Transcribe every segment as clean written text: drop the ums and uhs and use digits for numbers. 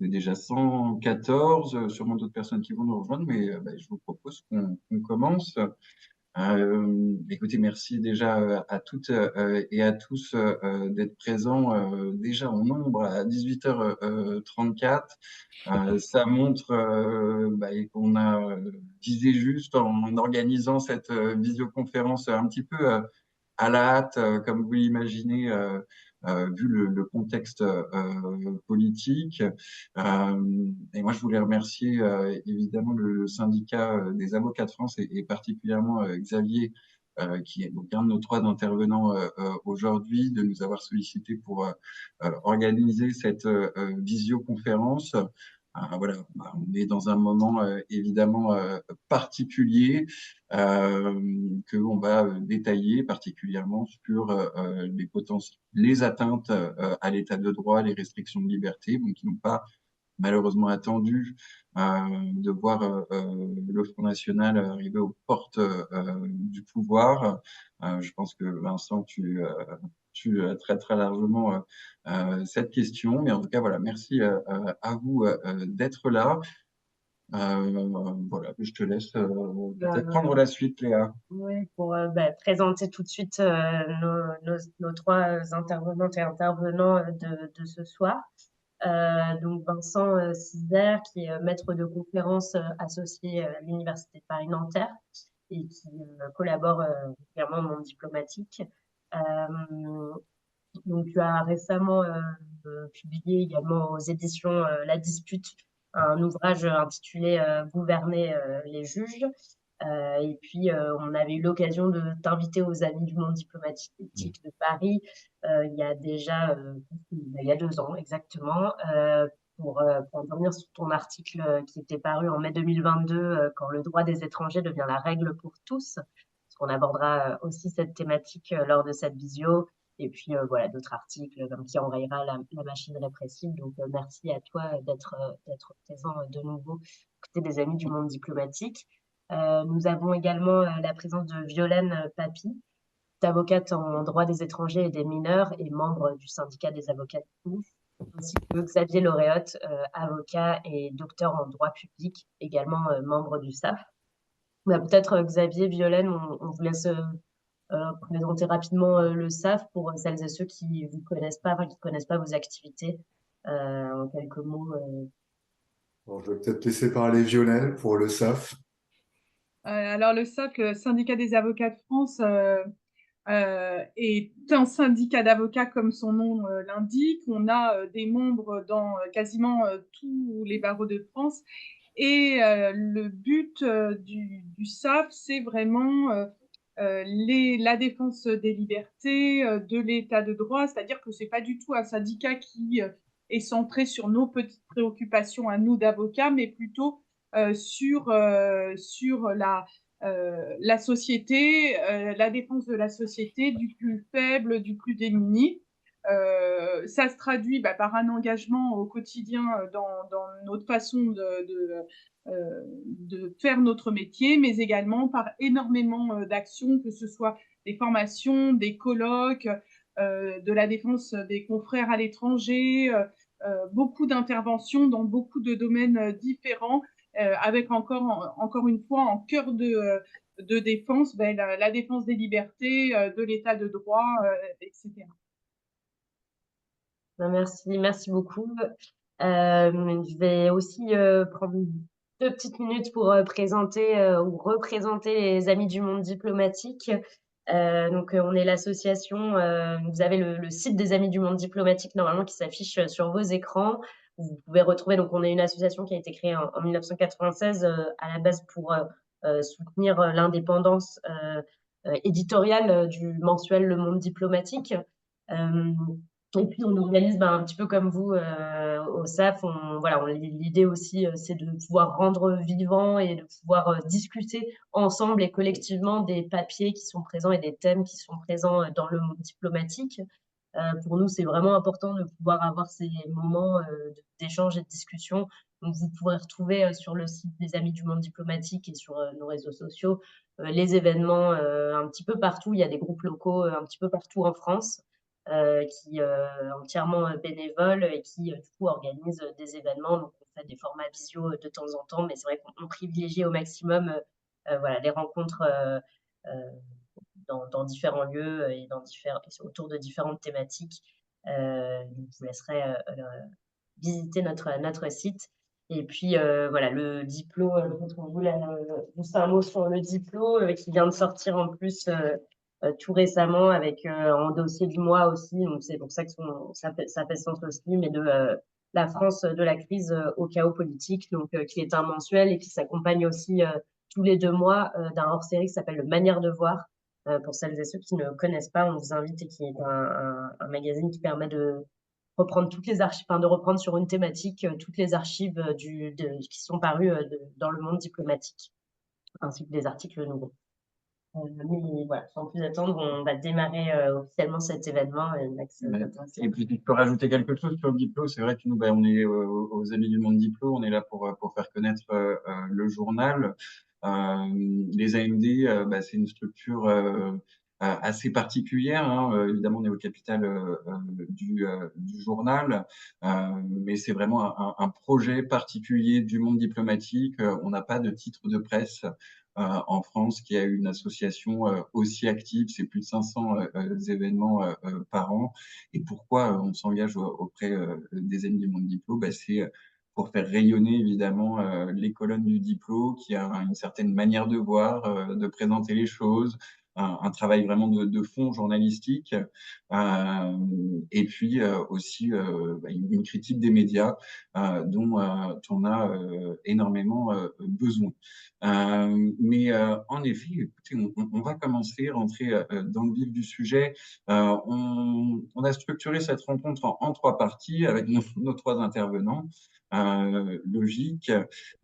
est déjà 114, sûrement d'autres personnes qui vont nous rejoindre, mais je vous propose qu'on commence. Écoutez, merci déjà à toutes et à tous d'être présents déjà en nombre à 18h34. Ça montre qu'on a visé juste en organisant cette visioconférence un petit peu à la hâte, comme vous l'imaginez, vu le contexte politique. Et moi, je voulais remercier évidemment le syndicat des avocats de France et particulièrement Xavier, qui est donc un de nos trois intervenants aujourd'hui, de nous avoir sollicité pour organiser cette visioconférence. Voilà, on est dans un moment évidemment particulier que on va détailler particulièrement sur les atteintes à l'état de droit, les restrictions de liberté, donc qui n'ont pas malheureusement attendu de voir le Front National arriver aux portes du pouvoir. Je pense que Vincent, tu traiteras largement cette question, mais en tout cas, voilà, merci à vous d'être là. Voilà, je te laisse peut-être prendre la suite, Léa. Oui, pour présenter tout de suite nos trois intervenantes et intervenants de ce soir. Donc Vincent Cizer, qui est maître de conférence associé à l'Université de Paris-Nanterre et qui collabore régulièrement au monde diplomatique. Donc tu as récemment publié également aux éditions La Dispute un ouvrage intitulé Gouverner les juges. Et puis, on avait eu l'occasion de t'inviter aux Amis du monde diplomatique de Paris il y a 2 ans exactement, pour intervenir sur ton article qui était paru en mai 2022, quand le droit des étrangers devient la règle pour tous. Parce qu'on abordera aussi cette thématique lors de cette visio. Et puis, voilà, d'autres articles comme qui enrayera la machine répressive. Donc, merci à toi d'être présent de nouveau côté des Amis du monde diplomatique. Nous avons également la présence de Violaine Papy, avocate en droit des étrangers et des mineurs et membre du syndicat des avocats de France, ainsi que Xavier Lauréotte, avocat et docteur en droit public, également membre du SAF. Peut-être Xavier, Violaine, on vous laisse présenter rapidement le SAF pour celles et ceux qui ne vous connaissent pas, qui ne connaissent pas vos activités. En quelques mots. Bon, je vais peut-être laisser parler Violaine pour le SAF. Alors, le SAF, le syndicat des avocats de France, est un syndicat d'avocats comme son nom l'indique. On a des membres dans quasiment tous les barreaux de France. Et le but du SAF, c'est vraiment la défense des libertés, de l'état de droit, c'est-à-dire que c'est pas du tout un syndicat qui est centré sur nos petites préoccupations à nous d'avocats, mais plutôt sur la société, la défense de la société, du plus faible, du plus démuni. Ça se traduit par un engagement au quotidien dans notre façon de faire notre métier, mais également par énormément d'actions, que ce soit des formations, des colloques, de la défense des confrères à l'étranger, beaucoup d'interventions dans beaucoup de domaines différents, avec encore une fois en cœur de défense, la défense des libertés, de l'état de droit, etc. Merci beaucoup. Je vais aussi prendre 2 petites minutes pour présenter ou représenter les Amis du monde diplomatique. Donc, on est l'association. Vous avez le site des Amis du monde diplomatique normalement qui s'affiche sur vos écrans. Vous pouvez retrouver. Donc, on est une association qui a été créée en 1996 à la base pour soutenir l'indépendance éditoriale du mensuel Le Monde diplomatique. Et puis, on organise un petit peu comme vous au SAF. L'idée aussi, c'est de pouvoir rendre vivant et de pouvoir discuter ensemble et collectivement des papiers qui sont présents et des thèmes qui sont présents dans le monde diplomatique. Pour nous, c'est vraiment important de pouvoir avoir ces moments d'échange et de discussion. Donc, vous pourrez retrouver sur le site des Amis du monde diplomatique et sur nos réseaux sociaux les événements un petit peu partout. Il y a des groupes locaux un petit peu partout en France. qui entièrement bénévole et qui du coup organise des événements. Donc on fait des formats visio de temps en temps, mais c'est vrai qu'on privilégie au maximum voilà, les rencontres dans différents lieux et autour de différentes thématiques. Je vous laisserai visiter notre site. Et puis voilà, le diplôme, peut-être qu'on voulait juste un mot sur le diplôme qui vient de sortir en plus tout récemment avec en dossier du mois aussi. Donc c'est pour ça que ça fait sens aussi, mais de la France de la crise au chaos politique, donc qui est un mensuel et qui s'accompagne aussi tous les 2 mois d'un hors-série qui s'appelle Le Manière de voir. Pour celles et ceux qui ne connaissent pas, on vous invite et qui est un magazine qui permet de reprendre toutes les archives, enfin de reprendre sur une thématique toutes les archives qui sont parues dans le monde diplomatique, ainsi que des articles nouveaux. Mais voilà, sans plus attendre, on va démarrer officiellement cet événement. Et Max, Et puis, je peux rajouter quelque chose sur le Diplo. C'est vrai que nous, on est aux Amis du Monde Diplo. On est là pour faire connaître le journal. Les AMD, c'est une structure assez particulière, hein. Évidemment, on est au capital du journal, mais c'est vraiment un projet particulier du monde diplomatique. On n'a pas de titre de presse en France qui a une association aussi active. C'est plus de 500 événements par an. Et pourquoi on s'engage auprès des amis du monde diplo? C'est pour faire rayonner évidemment les colonnes du diplo, qui a une certaine manière de voir, de présenter les choses, un travail vraiment de fond journalistique, et puis aussi une critique des médias dont on a énormément besoin. Mais en effet, écoutez, on va commencer, rentrer dans le vif du sujet. On a structuré cette rencontre en 3 parties avec nos 3 intervenants. Logique.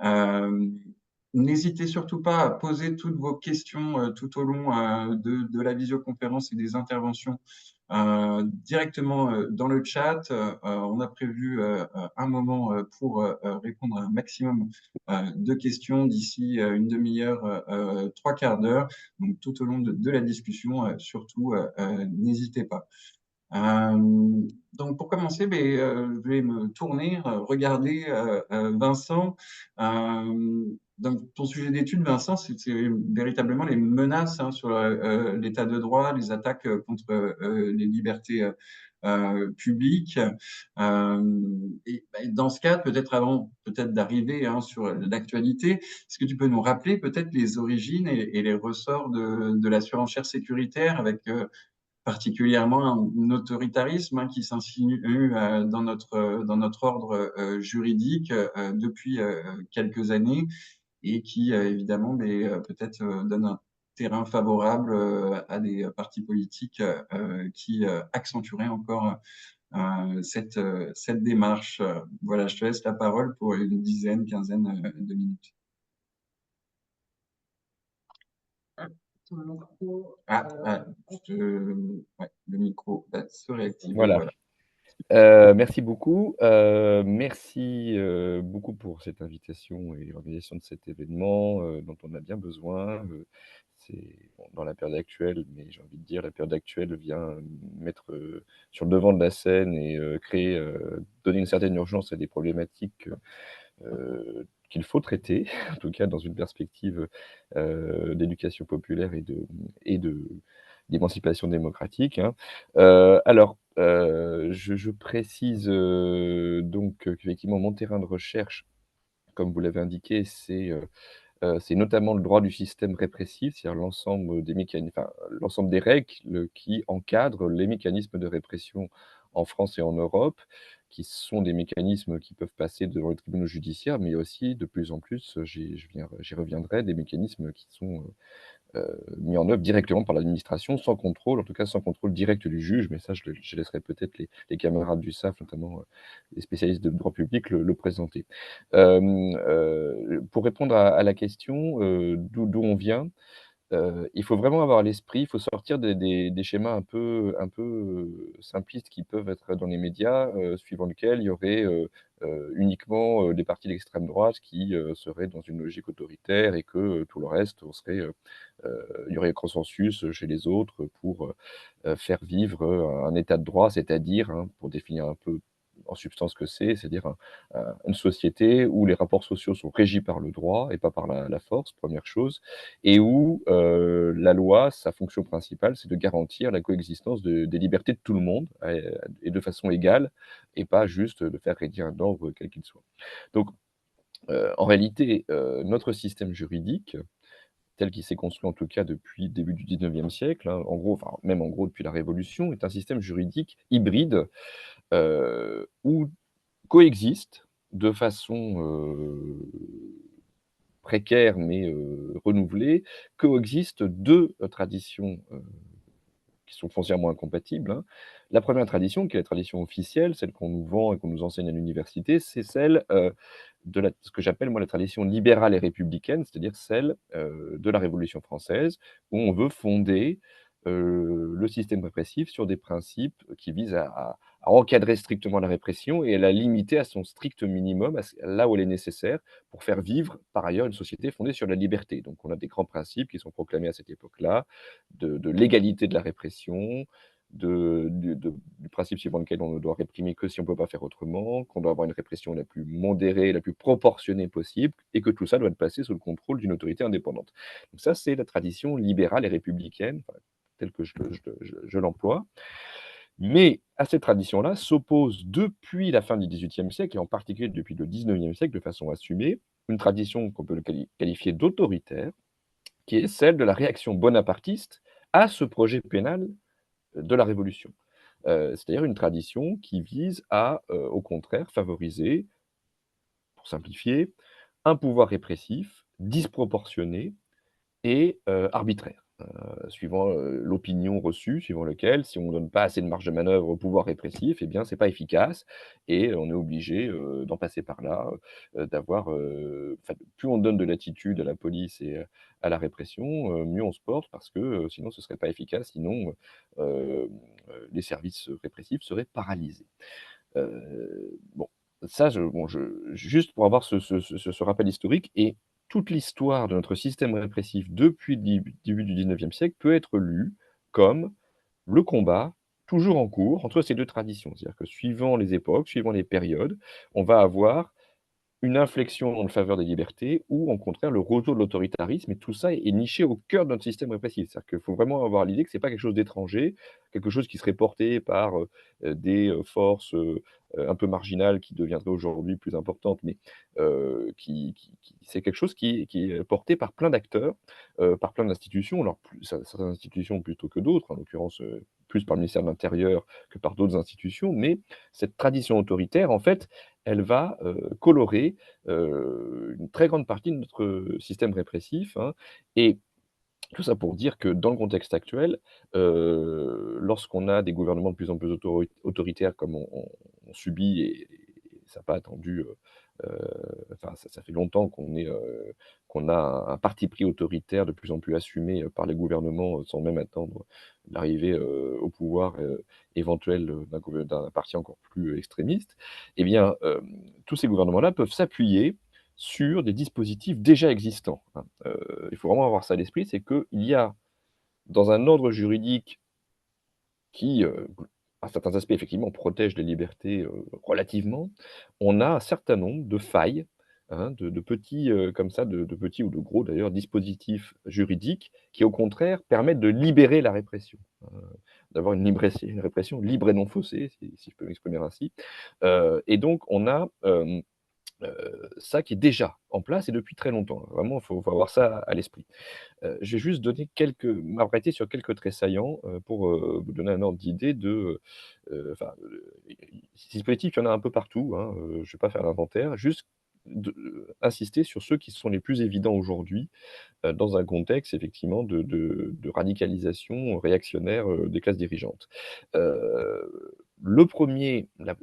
Euh, N'hésitez surtout pas à poser toutes vos questions tout au long de la visioconférence et des interventions directement dans le chat. On a prévu un moment pour répondre à un maximum de questions d'ici une demi-heure, 3 quarts d'heure. Donc tout au long de la discussion, surtout, n'hésitez pas. Donc pour commencer, je vais me tourner, regarder Vincent. Donc ton sujet d'étude, Vincent, c'est véritablement les menaces sur l'état de droit, les attaques contre les libertés publiques. Et dans ce cadre, peut-être avant peut-être d'arriver sur l'actualité, est-ce que tu peux nous rappeler peut-être les origines et les ressorts de la surenchère sécuritaire avec particulièrement un autoritarisme qui s'insinue dans notre ordre juridique depuis quelques années et qui évidemment peut-être donne un terrain favorable à des partis politiques qui accentueraient encore cette démarche. Voilà, je te laisse la parole pour une dizaine, quinzaine de minutes. Ton micro, Le micro va se réactiver. Voilà. Voilà. Merci beaucoup. Merci beaucoup pour cette invitation et l'organisation de cet événement dont on a bien besoin. Dans la période actuelle, mais j'ai envie de dire la période actuelle vient mettre sur le devant de la scène et donner une certaine urgence à des problématiques qu'il faut traiter, en tout cas dans une perspective d'éducation populaire et d'émancipation démocratique, hein. Alors, je précise donc qu'effectivement, mon terrain de recherche, comme vous l'avez indiqué, c'est notamment le droit du système répressif, c'est-à-dire l'ensemble l'ensemble des règles qui encadrent les mécanismes de répression en France et en Europe, qui sont des mécanismes qui peuvent passer devant les tribunaux judiciaires, mais aussi de plus en plus, j'y reviendrai, des mécanismes qui sont mis en œuvre directement par l'administration, sans contrôle, en tout cas sans contrôle direct du juge, mais ça je laisserai peut-être les camarades du SAF, notamment les spécialistes de droit public, le présenter. Pour répondre à la question d'où on vient, il faut vraiment avoir à l'esprit, il faut sortir des schémas un peu simplistes qui peuvent être dans les médias, suivant lesquels il y aurait, uniquement, des partis d'extrême droite qui, seraient dans une logique autoritaire et que, tout le reste, il y aurait consensus chez les autres pour, faire vivre, un état de droit, c'est-à-dire, hein, pour définir un peu en substance ce que c'est-à-dire une société où les rapports sociaux sont régis par le droit et pas par la force, première chose, et où la loi, sa fonction principale, c'est de garantir la coexistence des libertés de tout le monde et de façon égale, et pas juste de faire régner un ordre quel qu'il soit. Donc, en réalité, notre système juridique, tel qu'il s'est construit en tout cas depuis le début du 19e siècle, hein, en gros, enfin même en gros depuis la Révolution, est un système juridique hybride où coexistent de façon précaire mais renouvelée, coexistent 2 traditions qui sont foncièrement incompatibles, hein. La première tradition, qui est la tradition officielle, celle qu'on nous vend et qu'on nous enseigne à l'université, c'est celle, ce que j'appelle moi la tradition libérale et républicaine, c'est-à-dire celle, de la Révolution française, où on veut fonder, le système répressif sur des principes qui visent à encadrer strictement la répression et à la limiter à son strict minimum, là où elle est nécessaire, pour faire vivre par ailleurs une société fondée sur la liberté. Donc on a des grands principes qui sont proclamés à cette époque-là, de l'égalité de la répression, du principe suivant lequel on ne doit réprimer que si on ne peut pas faire autrement, qu'on doit avoir une répression la plus modérée, la plus proportionnée possible, et que tout ça doit être placé sous le contrôle d'une autorité indépendante. Donc ça, c'est la tradition libérale et républicaine, enfin, telle que je l'emploie. Mais à cette tradition-là s'oppose depuis la fin du XVIIIe siècle, et en particulier depuis le XIXe siècle, de façon assumée, une tradition qu'on peut qualifier d'autoritaire, qui est celle de la réaction bonapartiste à ce projet pénal de la Révolution. C'est-à-dire une tradition qui vise à, au contraire, favoriser, pour simplifier, un pouvoir répressif disproportionné et arbitraire, suivant, l'opinion reçue, suivant lequel, si on ne donne pas assez de marge de manœuvre au pouvoir répressif, eh bien, c'est pas efficace et on est obligé, d'en passer par là, d'avoir, enfin, plus on donne de latitude à la police et à la répression, mieux on se porte parce que, sinon ce serait pas efficace, sinon, les services répressifs seraient paralysés. Bon, ça, juste pour avoir ce rappel historique et toute l'histoire de notre système répressif depuis le début du 19e siècle peut être lue comme le combat toujours en cours entre ces 2 traditions. C'est-à-dire que suivant les époques, suivant les périodes, on va avoir une inflexion en faveur des libertés ou, au contraire, le retour de l'autoritarisme, et tout ça est niché au cœur de notre système répressif. C'est-à-dire qu'il faut vraiment avoir l'idée que c'est pas quelque chose d'étranger, quelque chose qui serait porté par, des, forces, un peu marginales qui deviendraient aujourd'hui plus importantes, mais qui c'est quelque chose qui est porté par plein d'acteurs, par plein d'institutions. Alors plus certaines institutions plutôt que d'autres, en l'occurrence, plus par le ministère de l'Intérieur que par d'autres institutions, mais cette tradition autoritaire, en fait, elle va, colorer, une très grande partie de notre système répressif, hein, et tout ça pour dire que dans le contexte actuel, lorsqu'on a des gouvernements de plus en plus autoritaires comme on subit et ça n'a pas attendu, enfin ça fait longtemps qu'on a un parti pris autoritaire de plus en plus assumé, par les gouvernements, sans même attendre l'arrivée, au pouvoir, éventuel, d'un parti encore plus extrémiste. Eh bien, tous ces gouvernements-là peuvent s'appuyer sur des dispositifs déjà existants, hein. Il faut vraiment avoir ça à l'esprit, c'est qu'il y a dans un ordre juridique qui, à certains aspects effectivement protège les libertés, relativement, on a un certain nombre de failles, hein, de petits, comme ça, de petits ou de gros d'ailleurs dispositifs juridiques qui au contraire permettent de libérer la répression, d'avoir une répression libre et non faussée, si je peux m'exprimer ainsi. Et donc on a, ça qui est déjà en place et depuis très longtemps. Vraiment, il faut avoir ça à l'esprit. Je vais juste donner m'arrêter sur quelques traits saillants, pour, vous donner un ordre d'idée de, enfin, ces dispositifs, il y en a un peu partout, hein, je vais pas faire l'inventaire, juste insister sur ceux qui sont les plus évidents aujourd'hui, dans un contexte effectivement de radicalisation réactionnaire, des classes dirigeantes. Le premier, la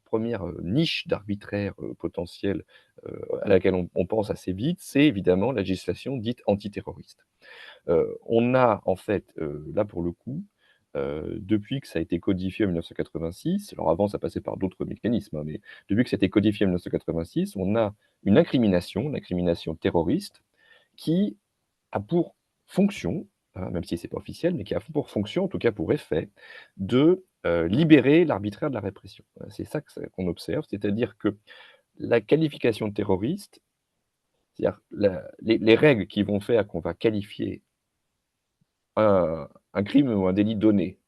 première niche d'arbitraire potentiel à laquelle on pense assez vite, c'est évidemment la législation dite antiterroriste. On a en fait, là pour le coup, depuis que ça a été codifié en 1986, alors avant ça passait par d'autres mécanismes, hein, mais depuis que ça a été codifié en 1986, on a une incrimination, l'incrimination terroriste, qui a pour fonction, hein, même si c'est pas officiel, mais qui a pour fonction, en tout cas pour effet, de, libérer l'arbitraire de la répression. C'est ça qu'on observe, c'est-à-dire que la qualification de terroriste, c'est-à-dire les règles qui vont faire qu'on va qualifier un crime ou un délit donné,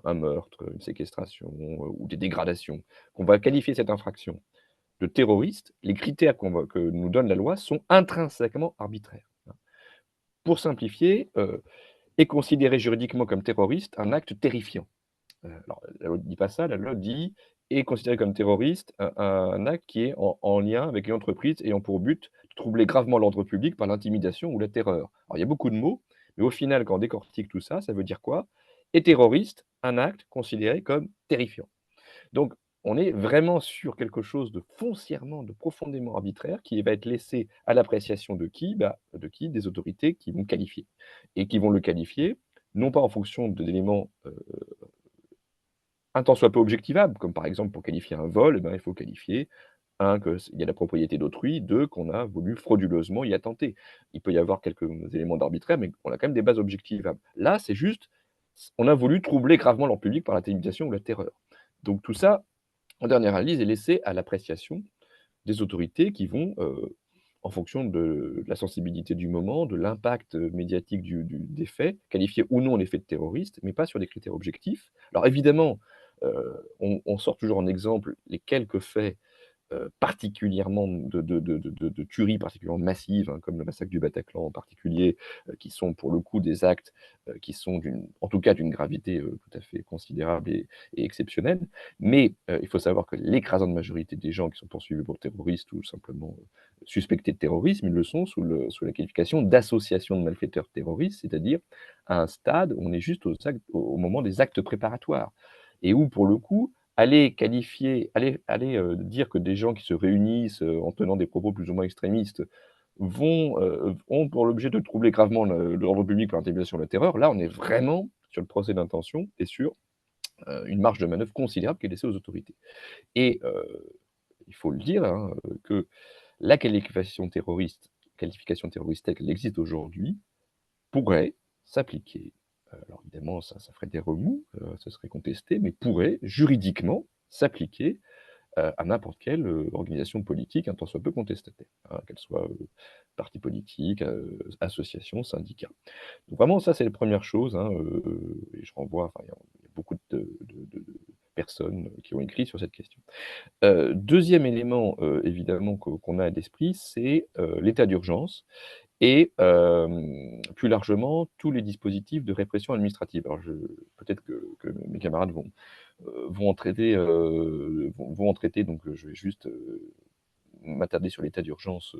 un meurtre, une séquestration, ou des dégradations, qu'on va qualifier cette infraction de terroriste, les critères que nous donne la loi sont intrinsèquement arbitraires. Pour simplifier, est considéré juridiquement comme terroriste un acte terrifiant. Alors la loi ne dit pas ça, la loi dit est considéré comme terroriste un acte qui est en lien avec une entreprise ayant pour but de troubler gravement l'ordre public par l'intimidation ou la terreur. Alors il y a beaucoup de mots, mais au final, quand on décortique tout ça, ça veut dire quoi? Est terroriste un acte considéré comme terrifiant. Donc, on est vraiment sur quelque chose de foncièrement, de profondément arbitraire qui va être laissé à l'appréciation de qui? Bah, de qui? Des autorités qui vont qualifier et qui vont le qualifier, non pas en fonction d'éléments, un tant soit peu objectivables, comme par exemple pour qualifier un vol, eh ben, il faut qualifier 1 qu'il y a la propriété d'autrui, 2 qu'on a voulu frauduleusement y attenter. Il peut y avoir quelques éléments d'arbitraire, mais on a quand même des bases objectivables. Là, c'est juste, on a voulu troubler gravement l'ordre public par l'intimidation ou la terreur. Donc tout ça, en dernière analyse, est laissé à l'appréciation des autorités qui vont, en fonction de la sensibilité du moment, de l'impact médiatique des faits, qualifier ou non les faits de terroristes, mais pas sur des critères objectifs. Alors évidemment, on sort toujours en exemple les quelques faits particulièrement de tueries particulièrement massives, hein, comme le massacre du Bataclan en particulier, qui sont pour le coup des actes qui sont en tout cas d'une gravité tout à fait considérable et exceptionnelle. Mais il faut savoir que l'écrasante majorité des gens qui sont poursuivis pour terrorisme ou simplement suspectés de terrorisme, ils le sont sous la qualification d'association de malfaiteurs terroristes, c'est-à-dire à un stade où on est juste au moment des actes préparatoires. Et où pour le coup, dire que des gens qui se réunissent, en tenant des propos plus ou moins extrémistes ont pour l'objet de troubler gravement l'ordre public par l'intimidation ou la terreur, là, on est vraiment sur le procès d'intention et sur, une marge de manœuvre considérable qui est laissée aux autorités. Et il faut le dire, hein, que la qualification terroriste telle qu'elle existe aujourd'hui pourrait s'appliquer. Alors évidemment, ça ferait des remous, ce serait contesté, mais pourrait juridiquement s'appliquer, à n'importe quelle, organisation politique, un tant soit peu contestataire, hein, qu'elle soit, parti politique, association, syndicat. Donc vraiment ça, c'est la première chose, hein, et je renvoie, enfin, il y a beaucoup de personnes qui ont écrit sur cette question. 2e élément, évidemment qu'on a à l'esprit, c'est, l'état d'urgence et plus largement, tous les dispositifs de répression administrative. Alors peut-être que mes camarades vont en traiter, donc je vais juste, m'attarder sur l'état d'urgence,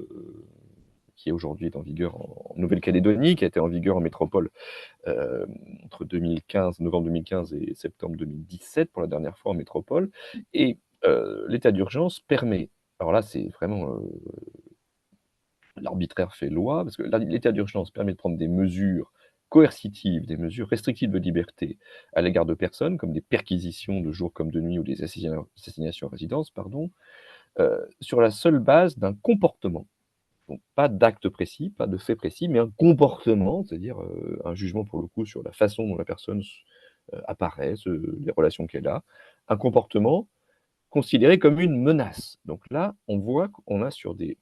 qui aujourd'hui est en vigueur en Nouvelle-Calédonie, qui a été en vigueur en métropole, entre novembre 2015 et septembre 2017 pour la dernière fois en métropole et l'état d'urgence permet, alors là, c'est vraiment, l'arbitraire fait loi, parce que l'état d'urgence permet de prendre des mesures coercitives, des mesures restrictives de liberté à l'égard de personnes, comme des perquisitions de jour comme de nuit ou des assignations à résidence, pardon, sur la seule base d'un comportement. Donc pas d'acte précis, pas de fait précis, mais un comportement, c'est-à-dire, un jugement pour le coup sur la façon dont la personne apparaît, les relations qu'elle a. Un comportement considéré comme une menace. Donc là, on voit qu'on a des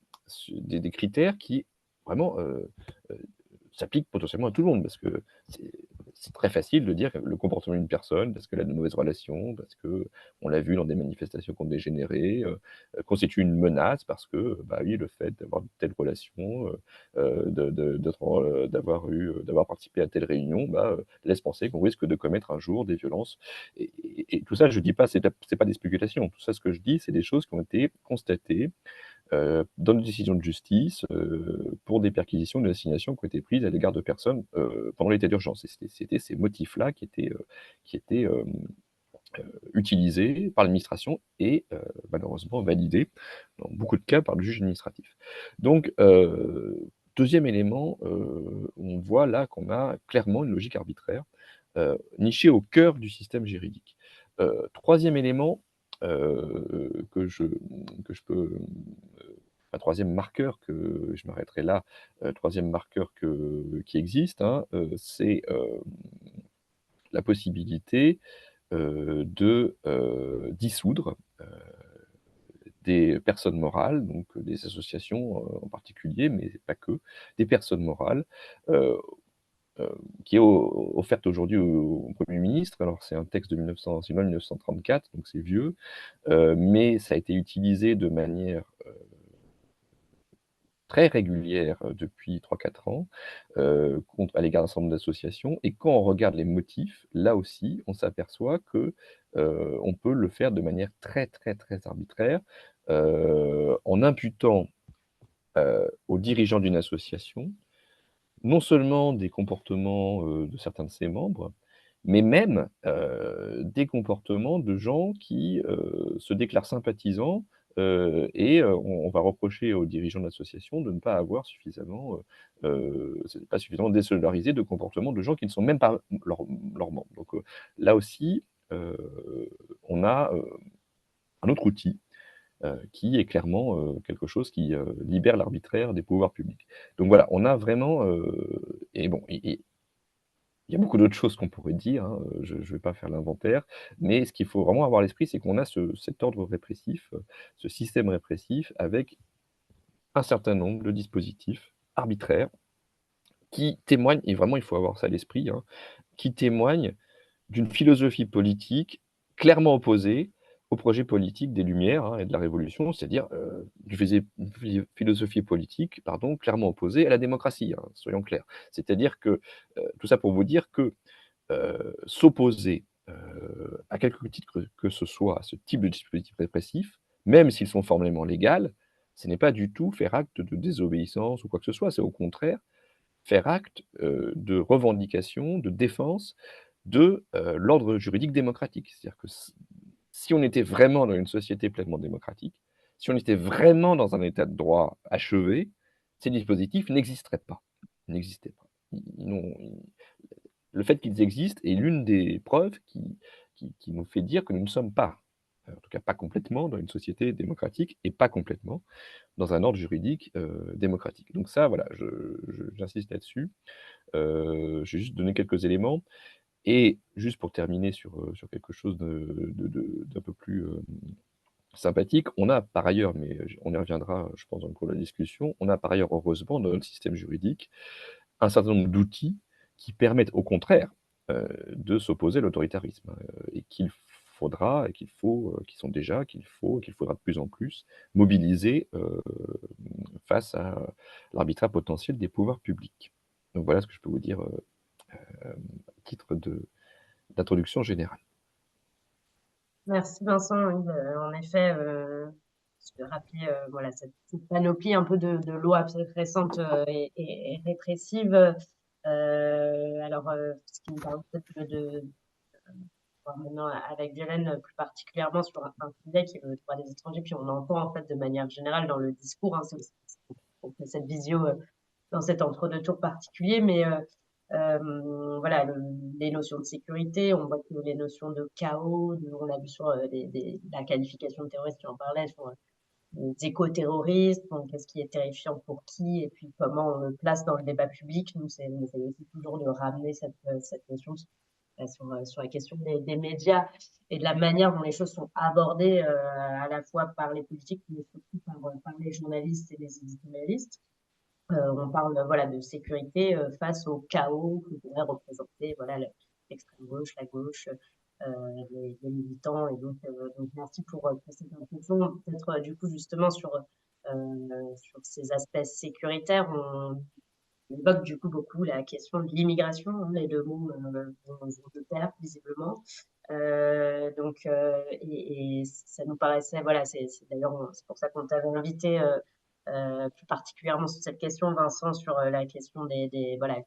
critères qui vraiment, s'appliquent potentiellement à tout le monde parce que c'est c'est très facile de dire que le comportement d'une personne, parce qu'elle a de mauvaises relations, parce qu'on l'a vu dans des manifestations qui ont dégénéré, constitue une menace parce que, bah oui, le fait d'avoir de telles relations, d'avoir participé à telle réunion, bah, laisse penser qu'on risque de commettre un jour des violences et tout ça, je dis pas c'est pas des spéculations. Tout ça, ce que je dis, c'est des choses qui ont été constatées, dans des décisions de justice, pour des perquisitions, des assignations qui ont été prises à l'égard de personnes, pendant l'état d'urgence et c'était ces motifs-là qui étaient, utilisé par l'administration et malheureusement validé dans beaucoup de cas par le juge administratif. Donc, deuxième élément, on voit là qu'on a clairement une logique arbitraire, nichée au cœur du système juridique. Troisième élément, que je peux, un troisième marqueur que je m'arrêterai là, troisième marqueur qui existe, hein, c'est, la possibilité de dissoudre des personnes morales, donc des associations en particulier, mais pas que, des personnes morales, euh, qui est offerte aujourd'hui au Premier ministre. Alors c'est un texte de 1934, donc c'est vieux, mais ça a été utilisé de manière très régulière depuis 3-4 ans à l'égard d'un certain nombre d'associations. Et quand on regarde les motifs, là aussi, on s'aperçoit que on peut le faire de manière très, très, très arbitraire en imputant aux dirigeants d'une association non seulement des comportements de certains de ses membres, mais même des comportements de gens qui se déclarent sympathisants et on va reprocher aux dirigeants de l'association de ne pas avoir suffisamment, pas suffisamment désolidarisé de comportements de gens qui ne sont même pas leurs membres. Donc là aussi, on a un autre outil qui est clairement quelque chose qui libère l'arbitraire des pouvoirs publics. Donc voilà, on a vraiment, et bon, il y a beaucoup d'autres choses qu'on pourrait dire, hein, je ne vais pas faire l'inventaire, mais ce qu'il faut vraiment avoir à l'esprit, c'est qu'on a cet ordre répressif, ce système répressif avec un certain nombre de dispositifs arbitraires qui témoignent, et vraiment il faut avoir ça à l'esprit, hein, qui témoignent d'une philosophie politique clairement opposée au projet politique des Lumières, hein, et de la Révolution, c'est-à-dire une philosophie politique, pardon, clairement opposée à la démocratie, hein, soyons clairs. C'est-à-dire que, tout ça pour vous dire que s'opposer à quelque titre que ce soit à ce type de dispositif répressif, même s'ils sont formellement légaux, ce n'est pas du tout faire acte de désobéissance ou quoi que ce soit, c'est au contraire faire acte de revendication, de défense de l'ordre juridique démocratique. C'est-à-dire que si on était vraiment dans une société pleinement démocratique, si on était vraiment dans un état de droit achevé, ces dispositifs n'existeraient pas. Ils n'existaient pas. Le fait qu'ils existent est l'une des preuves qui nous fait dire que nous ne sommes pas, en tout cas pas complètement, dans une société démocratique et pas complètement dans un ordre juridique démocratique. Donc ça, voilà, j'insiste là-dessus. Je vais juste donner quelques éléments. Et juste pour terminer sur quelque chose d'un peu plus sympathique, on a par ailleurs, mais on y reviendra, je pense, dans le cours de la discussion, on a par ailleurs, heureusement, dans notre système juridique, un certain nombre d'outils qui permettent au contraire de s'opposer à l'autoritarisme, et qu'il faudra, et qu'il faut, qui sont déjà, qu'il faut, et qu'il faudra de plus en plus mobiliser face à l'arbitraire potentiel des pouvoirs publics. Donc voilà ce que je peux vous dire à titre d'introduction générale. Merci Vincent. Oui, en effet, je vais rappeler voilà, cette panoplie un peu de lois récentes et répressives. Alors, ce qui me permet peut-être de voir maintenant avec Violaine plus particulièrement sur un sujet qui est le droit des étrangers, puis on entend en fait de manière générale dans le discours, hein, on fait cette visio dans cet entre-deux tours particulier, mais voilà, les notions de sécurité, on voit que les notions de chaos, on l'a vu sur la qualification de terroriste, tu en parlais, sur les éco-terroristes, donc qu'est-ce qui est terrifiant pour qui, et puis comment on le place dans le débat public. Nous, on essaie aussi toujours de ramener cette notion sur la question des médias et de la manière dont les choses sont abordées à la fois par les politiques, mais surtout par les journalistes et les éditorialistes. On parle voilà, de sécurité face au chaos que pourrait représenter voilà, l'extrême gauche, la gauche, les militants. Et donc merci pour cette introduction. Peut-être du coup justement sur ces aspects sécuritaires, on évoque du coup beaucoup la question de l'immigration, hein, les deux mots vont de pair visiblement. Et ça nous paraissait, voilà, c'est d'ailleurs c'est pour ça qu'on t'avait invité plus particulièrement sur cette question, Vincent, sur la question voilà,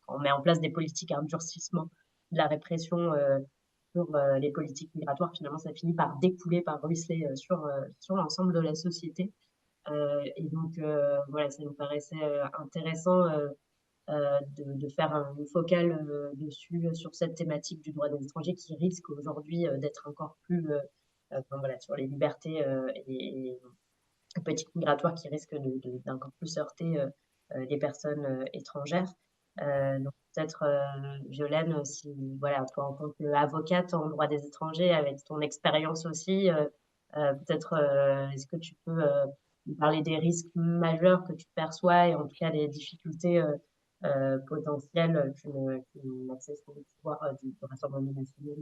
on met en place des politiques à un durcissement de la répression sur les politiques migratoires, finalement, ça finit par découler, par ruisseler sur l'ensemble de la société. Et donc, voilà, ça nous paraissait intéressant de faire une focale dessus, sur cette thématique du droit des étrangers qui risque aujourd'hui d'être encore plus, enfin, voilà, sur les libertés et politiques migratoires qui risquent d'encore plus heurter les personnes étrangères. Donc peut-être, Violaine, si, voilà, toi en tant qu'avocate en droit des étrangers, avec ton expérience aussi, peut-être est-ce que tu peux nous parler des risques majeurs que tu perçois et en tout cas les difficultés potentielles qu'une accession au pouvoir du Rassemblement national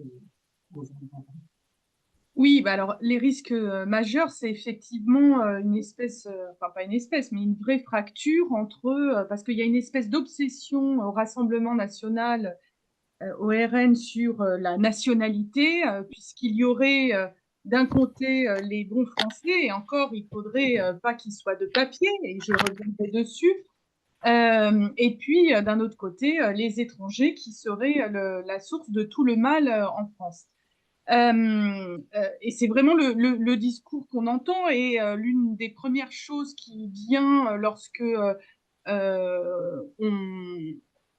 nous invite. Oui, bah alors les risques majeurs, c'est effectivement une espèce, enfin pas une espèce, mais une vraie fracture entre parce qu'il y a une espèce d'obsession au Rassemblement national, au RN, sur la nationalité, puisqu'il y aurait d'un côté les bons Français, et encore il faudrait pas qu'ils soient de papier, et je reviendrai dessus, et puis d'un autre côté les étrangers qui seraient la source de tout le mal en France. Et c'est vraiment le discours qu'on entend, et l'une des premières choses qui vient lorsque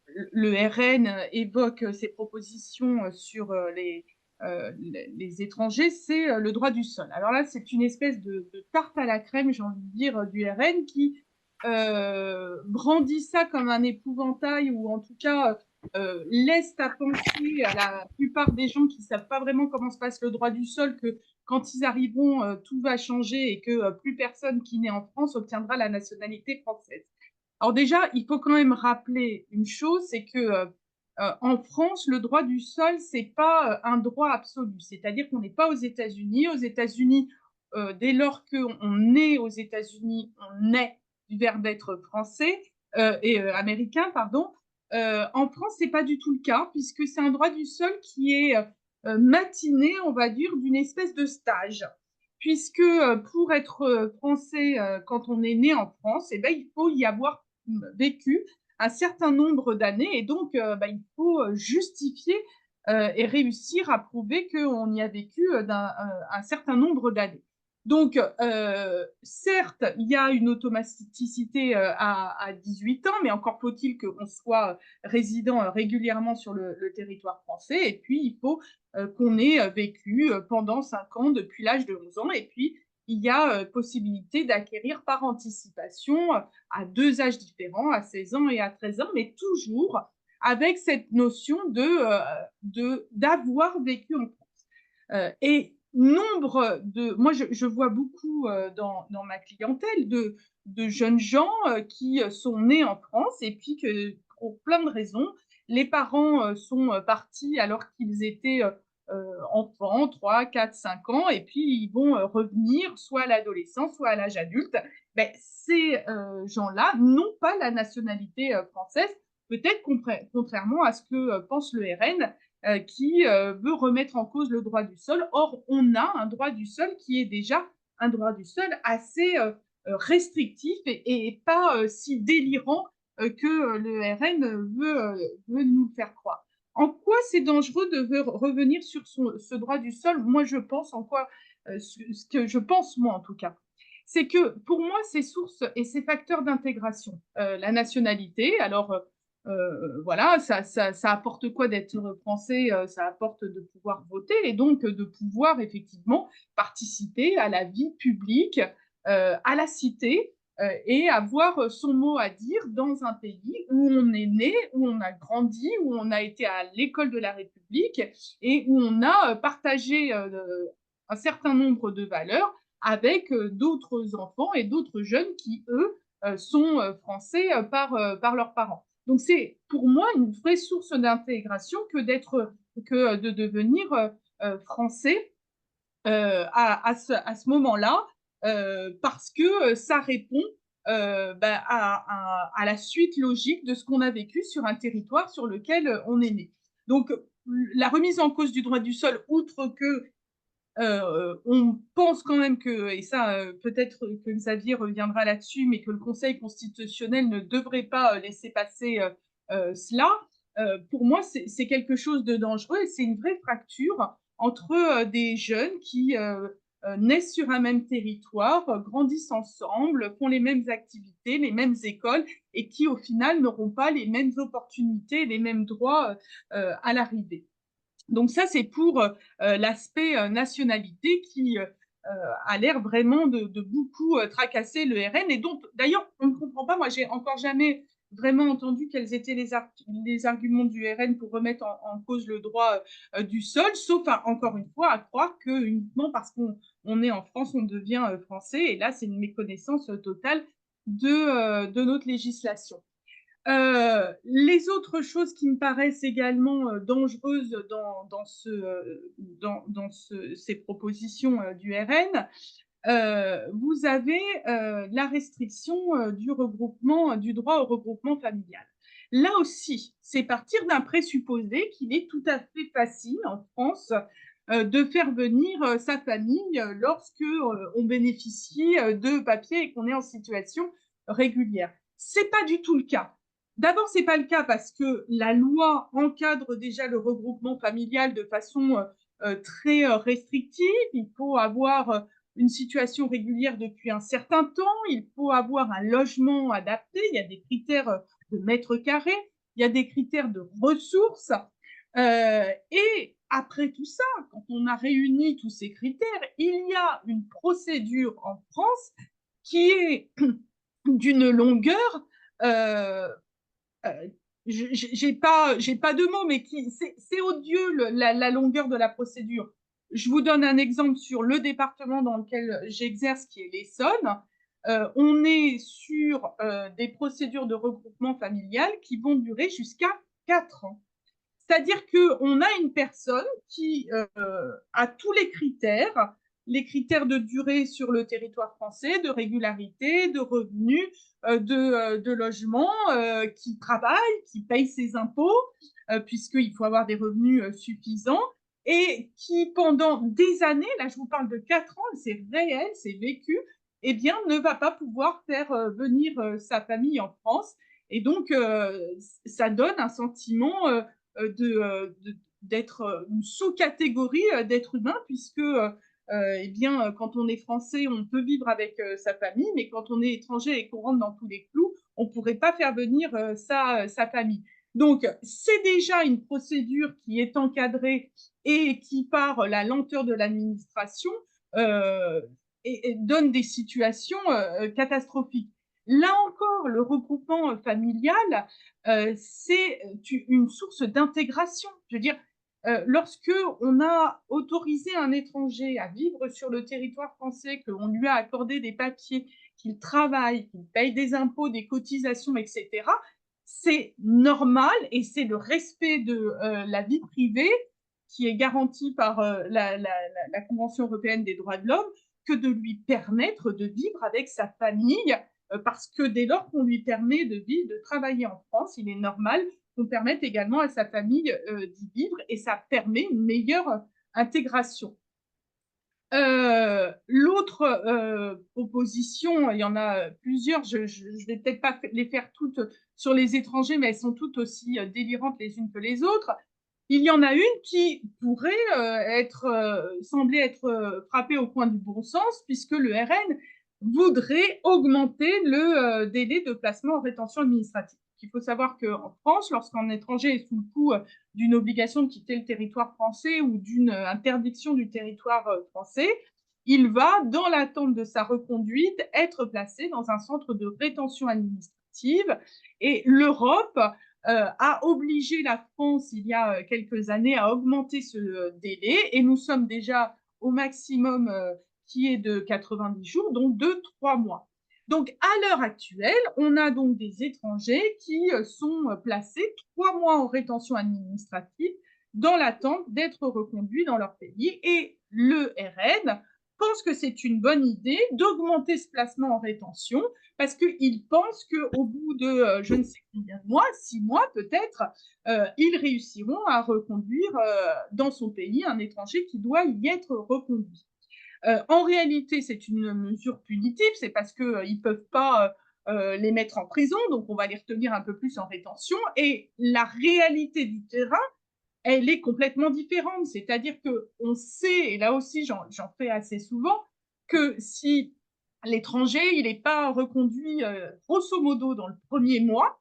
le RN évoque ses propositions sur les étrangers, c'est le droit du sol. Alors là, c'est une espèce de tarte à la crème, j'ai envie de dire, du RN qui brandit ça comme un épouvantail, ou en tout cas laisse à penser à la plupart des gens qui ne savent pas vraiment comment se passe le droit du sol que quand ils arriveront, tout va changer et que plus personne qui naît en France obtiendra la nationalité française. Alors déjà, il faut quand même rappeler une chose, c'est que en France, le droit du sol, c'est pas un droit absolu. C'est-à-dire qu'on n'est pas aux États-Unis. Aux États-Unis, dès lors qu'on est aux États-Unis, on est du verbe être français et américain, pardon. En France, c'est pas du tout le cas, puisque c'est un droit du sol qui est matiné, on va dire, d'une espèce de stage. Puisque pour être français, quand on est né en France, eh ben, il faut y avoir vécu un certain nombre d'années, et donc il faut justifier et réussir à prouver qu'on y a vécu un certain nombre d'années. Donc, certes, il y a une automaticité à 18 ans, mais encore faut-il qu'on soit résident régulièrement sur le territoire français, et puis il faut qu'on ait vécu pendant 5 ans depuis l'âge de 11 ans, et puis il y a possibilité d'acquérir par anticipation à 2 âges différents, à 16 ans et à 13 ans, mais toujours avec cette notion d'avoir vécu en France. Et nombre de... Moi, je vois beaucoup dans ma clientèle de jeunes gens qui sont nés en France, et puis que, pour plein de raisons, les parents sont partis alors qu'ils étaient enfants, 3, 4, 5 ans, et puis ils vont revenir soit à l'adolescence, soit à l'âge adulte. Ben, ces gens-là n'ont pas la nationalité française, peut-être contrairement à ce que pense le RN, qui veut remettre en cause le droit du sol. Or, on a un droit du sol qui est déjà un droit du sol assez restrictif et pas si délirant que le RN veut nous faire croire. En quoi c'est dangereux de revenir sur ce droit du sol? Moi, je pense ce que je pense moi en tout cas, c'est que pour moi, c'est source et c'est facteur d'intégration. La nationalité, alors voilà, ça apporte quoi d'être français? Ça apporte de pouvoir voter, et donc de pouvoir effectivement participer à la vie publique, à la cité, et avoir son mot à dire dans un pays où on est né, où on a grandi, où on a été à l'école de la République, et où on a partagé un certain nombre de valeurs avec d'autres enfants et d'autres jeunes qui, eux, sont français par leurs parents. Donc c'est pour moi une vraie source d'intégration que de devenir français à ce moment-là, parce que ça répond à la suite logique de ce qu'on a vécu sur un territoire sur lequel on est né. Donc la remise en cause du droit du sol, outre que on pense quand même que, et ça peut-être que Xavier reviendra là-dessus, mais que le Conseil constitutionnel ne devrait pas laisser passer cela. pour moi, c'est quelque chose de dangereux et c'est une vraie fracture entre des jeunes qui naissent sur un même territoire, grandissent ensemble, font les mêmes activités, les mêmes écoles et qui, au final, n'auront pas les mêmes opportunités, les mêmes droits à l'arrivée. Donc ça, c'est pour l'aspect nationalité qui a l'air vraiment de beaucoup tracasser le RN et dont, d'ailleurs, on ne comprend pas. Moi, j'ai encore jamais vraiment entendu quels étaient les arguments du RN pour remettre en cause le droit du sol, sauf, encore une fois, à croire que uniquement parce qu'on est en France, on devient français. Et là, c'est une méconnaissance totale de notre législation. Les autres choses qui me paraissent également dangereuses dans ces propositions du RN, vous avez la restriction du droit au regroupement familial. Là aussi, c'est partir d'un présupposé qu'il est tout à fait facile en France de faire venir sa famille lorsque on bénéficie de papiers et qu'on est en situation régulière. C'est pas du tout le cas. D'abord, c'est pas le cas parce que la loi encadre déjà le regroupement familial de façon très restrictive. Il faut avoir une situation régulière depuis un certain temps. Il faut avoir un logement adapté. Il y a des critères de mètres carrés. Il y a des critères de ressources. Et après tout ça, quand on a réuni tous ces critères, il y a une procédure en France qui est d'une longueur j'ai pas de mots, mais c'est odieux la longueur de la procédure. Je vous donne un exemple sur le département dans lequel j'exerce, qui est l'Essonne. On est sur des procédures de regroupement familial qui vont durer jusqu'à 4 ans. C'est-à-dire qu'on a une personne qui a tous les critères de durée sur le territoire français, de régularité, de revenus, de logement, qui travaille, qui paye ses impôts, puisqu'il faut avoir des revenus suffisants, et qui, pendant des années, là je vous parle de 4 ans, c'est réel, c'est vécu, eh bien, ne va pas pouvoir faire venir sa famille en France. Et donc, ça donne un sentiment d'être une sous-catégorie d'être humain, puisque eh bien, quand on est français, on peut vivre avec sa famille, mais quand on est étranger et qu'on rentre dans tous les clous, on ne pourrait pas faire venir sa famille. Donc, c'est déjà une procédure qui est encadrée et qui, par la lenteur de l'administration, et donne des situations catastrophiques. Là encore, le regroupement familial, c'est une source d'intégration. Je veux dire, lorsque on a autorisé un étranger à vivre sur le territoire français, qu'on lui a accordé des papiers, qu'il travaille, qu'il paye des impôts, des cotisations, etc., c'est normal et c'est le respect de la vie privée qui est garanti par la Convention européenne des droits de l'homme, que de lui permettre de vivre avec sa famille, parce que dès lors qu'on lui permet de vivre, de travailler en France, il est normal qu'on permette également à sa famille d'y vivre, et ça permet une meilleure intégration. L'autre proposition, il y en a plusieurs, je vais peut-être pas les faire toutes sur les étrangers, mais elles sont toutes aussi délirantes les unes que les autres. Il y en a une qui pourrait sembler être frappée au coin du bon sens, puisque le RN voudrait augmenter le délai de placement en rétention administrative. Il faut savoir qu'en France, lorsqu'un étranger est sous le coup d'une obligation de quitter le territoire français ou d'une interdiction du territoire français, il va, dans l'attente de sa reconduite, être placé dans un centre de rétention administrative. Et l'Europe a obligé la France, il y a quelques années, à augmenter ce délai, et nous sommes déjà au maximum qui est de 90 jours, donc de 3 mois. Donc, à l'heure actuelle, on a donc des étrangers qui sont placés 3 mois en rétention administrative dans l'attente d'être reconduits dans leur pays, et le RN pense que c'est une bonne idée d'augmenter ce placement en rétention, parce qu'il pense qu'au bout de je ne sais combien de mois, 6 mois peut-être, ils réussiront à reconduire dans son pays un étranger qui doit y être reconduit. En réalité, c'est une mesure punitive, c'est parce qu'ils ne peuvent pas les mettre en prison, donc on va les retenir un peu plus en rétention. Et la réalité du terrain, elle est complètement différente. C'est-à-dire qu'on sait, et là aussi j'en fais assez souvent, que si l'étranger, il n'est pas reconduit grosso modo dans le premier mois,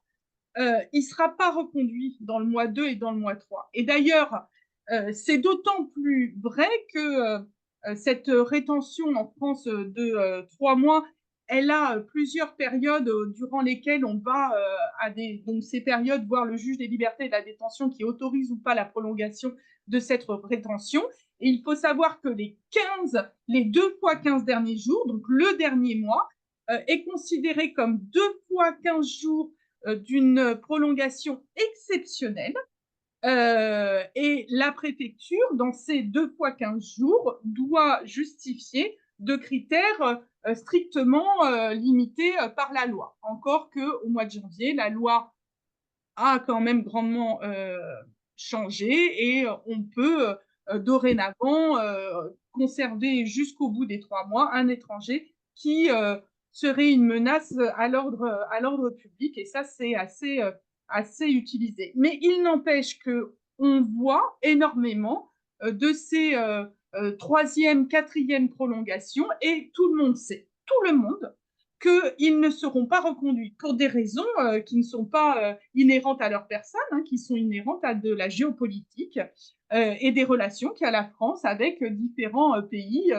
il ne sera pas reconduit dans le mois 2 et dans le mois 3. Et d'ailleurs, c'est d'autant plus vrai que cette rétention en France de 3 mois, elle a plusieurs périodes durant lesquelles on va donc ces périodes voir le juge des libertés et de la détention qui autorise ou pas la prolongation de cette rétention. Et il faut savoir que les 2 fois 15 derniers jours, donc le dernier mois, est considéré comme 2 fois 15 jours d'une prolongation exceptionnelle. Et la préfecture, dans ces 2 fois 15 jours, doit justifier de critères strictement limités par la loi. Encore qu'au mois de janvier, la loi a quand même grandement changé et on peut dorénavant conserver jusqu'au bout des 3 mois un étranger qui serait une menace à l'ordre public. Et ça, c'est assez utilisé. Mais il n'empêche qu'on voit énormément de ces troisième, quatrième prolongations et tout le monde sait, tout le monde, qu'ils ne seront pas reconduits pour des raisons qui ne sont pas inhérentes à leur personne, hein, qui sont inhérentes à de la géopolitique et des relations qu'a la France avec différents pays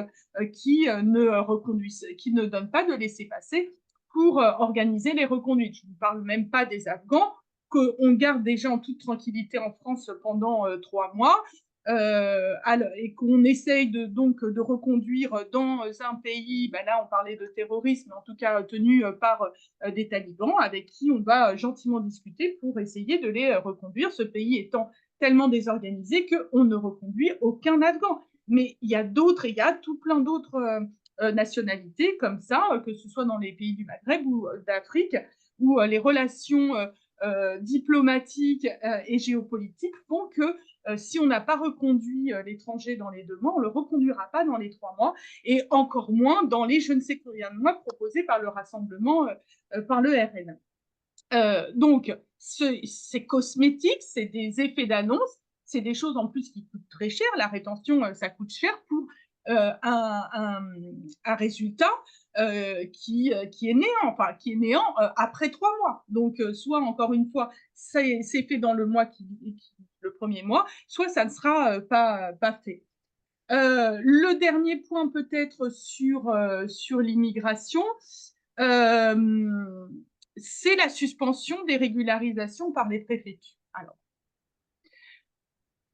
qui ne donnent pas de laissez-passer pour organiser les reconduites. Je ne vous parle même pas des Afghans, qu'on garde déjà en toute tranquillité en France pendant 3 mois, et qu'on essaye donc de reconduire dans un pays, ben là on parlait de terrorisme, en tout cas tenu par des talibans, avec qui on va gentiment discuter pour essayer de les reconduire, ce pays étant tellement désorganisé qu'on ne reconduit aucun Afghan. Mais il y a tout plein d'autres nationalités comme ça, que ce soit dans les pays du Maghreb ou d'Afrique, où les relations diplomatiques et géopolitiques font que si on n'a pas reconduit l'étranger dans les 2 mois, on ne le reconduira pas dans les 3 mois, et encore moins dans les je ne sais combien de mois proposés par le Rassemblement, par le RN. Donc, c'est cosmétique, c'est des effets d'annonce, c'est des choses en plus qui coûtent très cher. La rétention, ça coûte cher pour un résultat qui est néant après 3 mois. Donc, soit encore une fois, c'est fait dans le premier mois, soit ça ne sera pas fait. Le dernier point peut-être sur l'immigration, c'est la suspension des régularisations par les préfectures. Alors,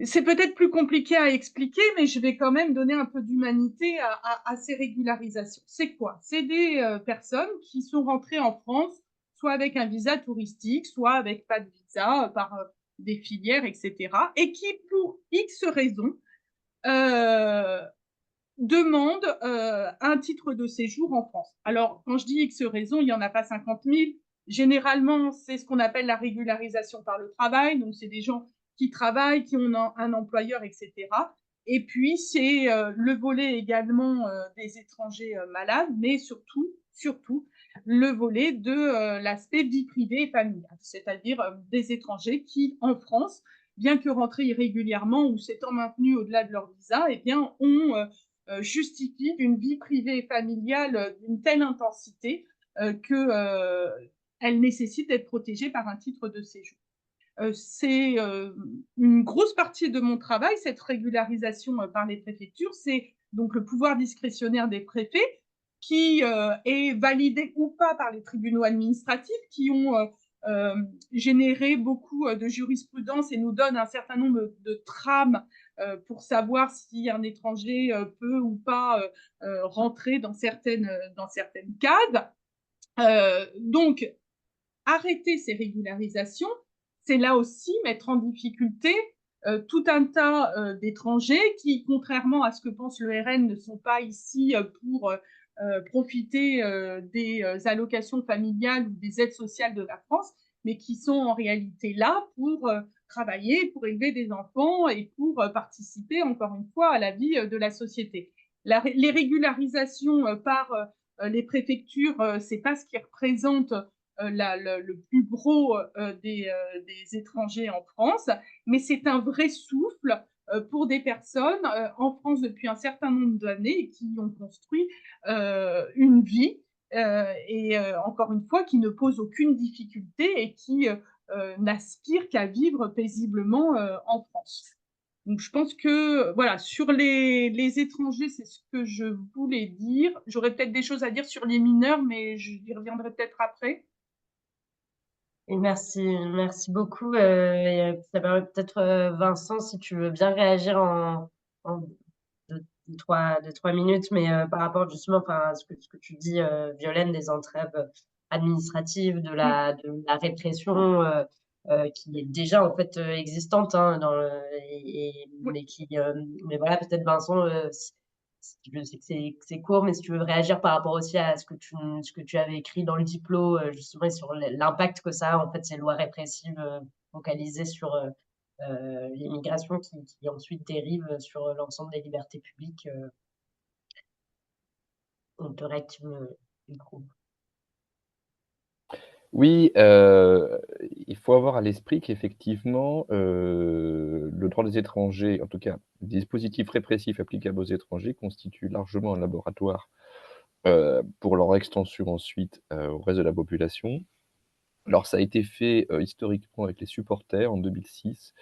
c'est peut-être plus compliqué à expliquer, mais je vais quand même donner un peu d'humanité à ces régularisations. C'est quoi? C'est des personnes qui sont rentrées en France, soit avec un visa touristique, soit avec pas de visa, par des filières, etc., et qui, pour X raisons, demandent un titre de séjour en France. Alors, quand je dis X raisons, il n'y en a pas 50 000. Généralement, c'est ce qu'on appelle la régularisation par le travail. Donc, c'est des gens qui travaillent, qui ont un employeur, etc. Et puis, c'est le volet également des étrangers malades, mais surtout, le volet de l'aspect vie privée et familiale, c'est-à-dire des étrangers qui, en France, bien que rentrés irrégulièrement ou s'étant maintenus au-delà de leur visa, eh bien, justifie d'une vie privée et familiale d'une telle intensité qu'elle nécessite d'être protégée par un titre de séjour. C'est une grosse partie de mon travail, cette régularisation par les préfectures, c'est donc le pouvoir discrétionnaire des préfets qui est validé ou pas par les tribunaux administratifs qui ont généré beaucoup de jurisprudence et nous donnent un certain nombre de trames pour savoir si un étranger peut ou pas rentrer dans certaines cases. Donc, arrêter ces régularisations, c'est là aussi mettre en difficulté tout un tas d'étrangers qui, contrairement à ce que pense le RN, ne sont pas ici pour profiter des allocations familiales ou des aides sociales de la France, mais qui sont en réalité là pour travailler, pour élever des enfants et pour participer, encore une fois, à la vie de la société. Les régularisations par les préfectures, c'est pas ce qui représente le plus gros des étrangers en France, mais c'est un vrai souffle pour des personnes en France depuis un certain nombre d'années et qui ont construit une vie et encore une fois, qui ne posent aucune difficulté et qui n'aspirent qu'à vivre paisiblement en France. Donc je pense que voilà, sur les étrangers, c'est ce que je voulais dire. J'aurais peut-être des choses à dire sur les mineurs, mais j'y reviendrai peut-être après. Et merci beaucoup. Et ça permet peut-être, Vincent, si tu veux bien réagir en de 3 minutes, mais par rapport justement à ce que tu dis, Violaine, des entrâves administratives, Oui, de la répression qui est déjà en fait existante, hein, oui. mais voilà, peut-être Vincent, je sais que c'est court, mais si tu veux réagir par rapport aussi à ce que tu avais écrit dans le diplôme, justement, et sur l'impact que ça a, en fait, ces lois répressives focalisées sur l'immigration qui ensuite dérive sur l'ensemble des libertés publiques. On te réactive le micro. Oui, il faut avoir à l'esprit qu'effectivement, le droit des étrangers, en tout cas, les dispositifs répressifs applicables aux étrangers constituent largement un laboratoire, pour leur extension ensuite, au reste de la population. Alors ça a été fait, historiquement avec les supporters en 2006,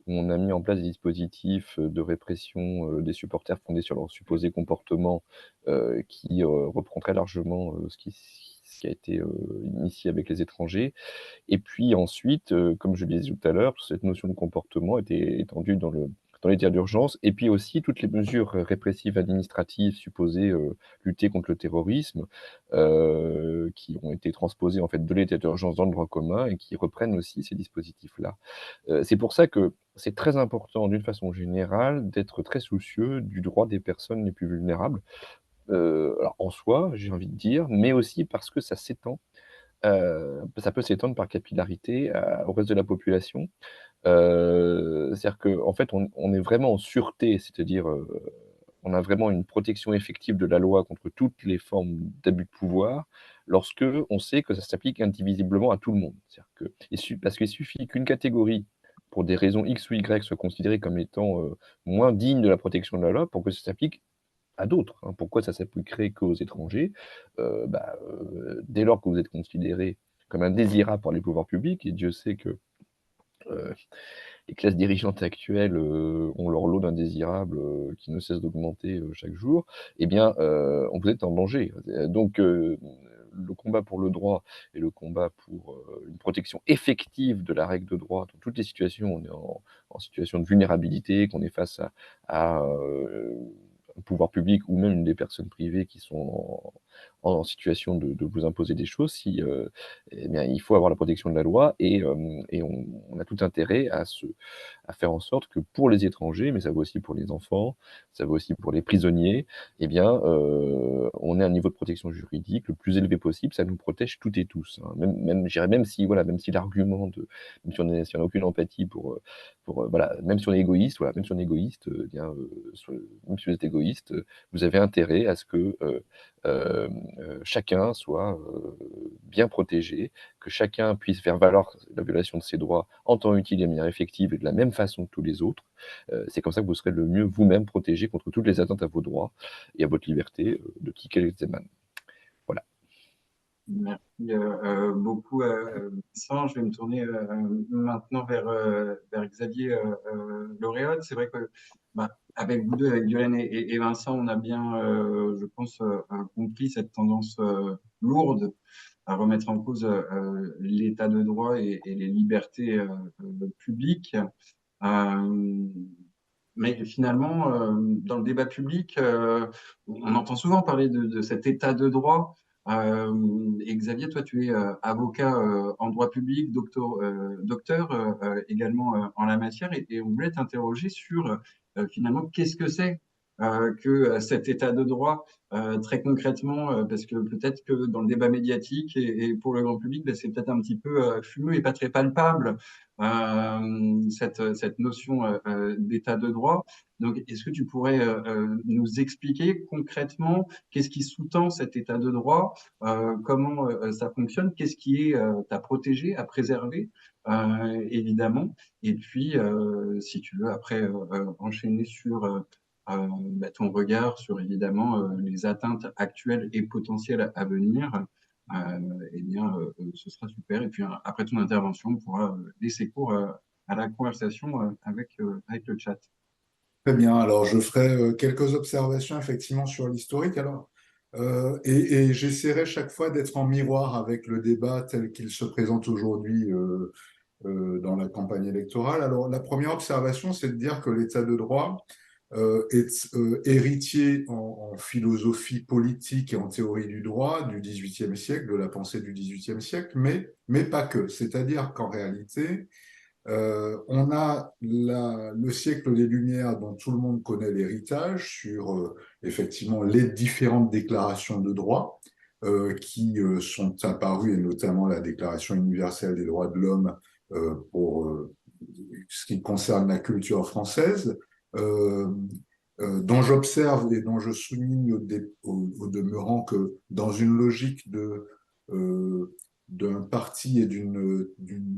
où on a mis en place des dispositifs, de répression, des supporters fondés sur leur supposé comportement, qui, reprend très largement, ce qui a été, initié avec les étrangers. Et puis ensuite, comme je le disais tout à l'heure, cette notion de comportement a été étendue dans l'état d'urgence et puis aussi toutes les mesures répressives administratives supposées, lutter contre le terrorisme, qui ont été transposées en fait de l'état d'urgence dans le droit commun et qui reprennent aussi ces dispositifs-là. C'est pour ça que c'est très important d'une façon générale d'être très soucieux du droit des personnes les plus vulnérables, alors en soi, j'ai envie de dire, mais aussi parce que ça peut s'étendre par capillarité au reste de la population. C'est-à-dire qu'en fait, on est vraiment en sûreté, c'est-à-dire, on a vraiment une protection effective de la loi contre toutes les formes d'abus de pouvoir, lorsque on sait que ça s'applique indivisiblement à tout le monde. C'est-à-dire que parce qu'il suffit qu'une catégorie, pour des raisons X ou Y, soit considérée comme étant, moins digne de la protection de la loi pour que ça s'applique à d'autres, hein. Pourquoi ça s'appliquerait qu'aux étrangers? Dès lors que vous êtes considéré comme indésirable par les pouvoirs publics, et Dieu sait que, heu, les classes dirigeantes actuelles, ont leur lot d'indésirables, qui ne cesse d'augmenter, chaque jour, eh bien, vous êtes en danger. Donc, le combat pour le droit et le combat pour, une protection effective de la règle de droit dans toutes les situations où on est en situation de vulnérabilité, qu'on est face à un pouvoir public ou même des personnes privées qui sont en situation de vous imposer des choses, eh bien, il faut avoir la protection de la loi et on a tout intérêt à faire en sorte que pour les étrangers, mais ça vaut aussi pour les enfants, ça vaut aussi pour les prisonniers, eh bien, on ait un niveau de protection juridique le plus élevé possible. Ça nous protège toutes et tous, hein. Je dirais même si voilà, même si l'argument de même si on a aucune empathie voilà, même si on est égoïste, voilà, même si on est égoïste, eh bien, même si vous êtes égoïste, vous avez intérêt à ce que, chacun soit, bien protégé, que chacun puisse faire valoir la violation de ses droits en temps utile et de manière effective et de la même façon que tous les autres. C'est comme ça que vous serez le mieux vous-même protégé contre toutes les atteintes à vos droits et à votre liberté, de qui qu'elles émanent. Voilà. Merci beaucoup, Vincent. Je vais me tourner maintenant vers Xavier Lauréat. C'est vrai que avec vous deux, avec Violaine et Vincent, on a bien, je pense, compris cette tendance lourde à remettre en cause l'état de droit et les libertés publiques. Euh, mais finalement, dans le débat public, on entend souvent parler de cet état de droit. Et Xavier, toi, tu es avocat en droit public, docteur également en la matière, et on voulait t'interroger sur finalement qu'est-ce que c'est que cet état de droit, très concrètement, parce que peut-être que dans le débat médiatique et pour le grand public, ben, c'est peut-être un petit peu fumeux et pas très palpable, cette notion d'état de droit. Donc, est-ce que tu pourrais nous expliquer concrètement qu'est-ce qui sous-tend cet état de droit, comment ça fonctionne, qu'est-ce qui est à protéger, à préserver, évidemment, et puis, si tu veux, après enchaîner sur bah, ton regard sur évidemment les atteintes actuelles et potentielles à venir, eh bien, ce sera super. Et puis après ton intervention, on pourra laisser cours à la conversation avec le chat. Très bien. Alors, je ferai quelques observations effectivement sur l'historique. Alors, et j'essaierai chaque fois d'être en miroir avec le débat tel qu'il se présente aujourd'hui dans la campagne électorale. Alors, la première observation, c'est de dire que l'état de droit est héritier en philosophie politique et en théorie du droit du XVIIIe siècle, de la pensée du XVIIIe siècle, mais pas que. C'est-à-dire qu'en réalité, on a le siècle des Lumières dont tout le monde connaît l'héritage sur effectivement les différentes déclarations de droit qui sont apparues, et notamment la Déclaration universelle des droits de l'homme pour ce qui concerne la culture française, euh, dont j'observe et dont je souligne au demeurant que dans une logique d'un parti et d'une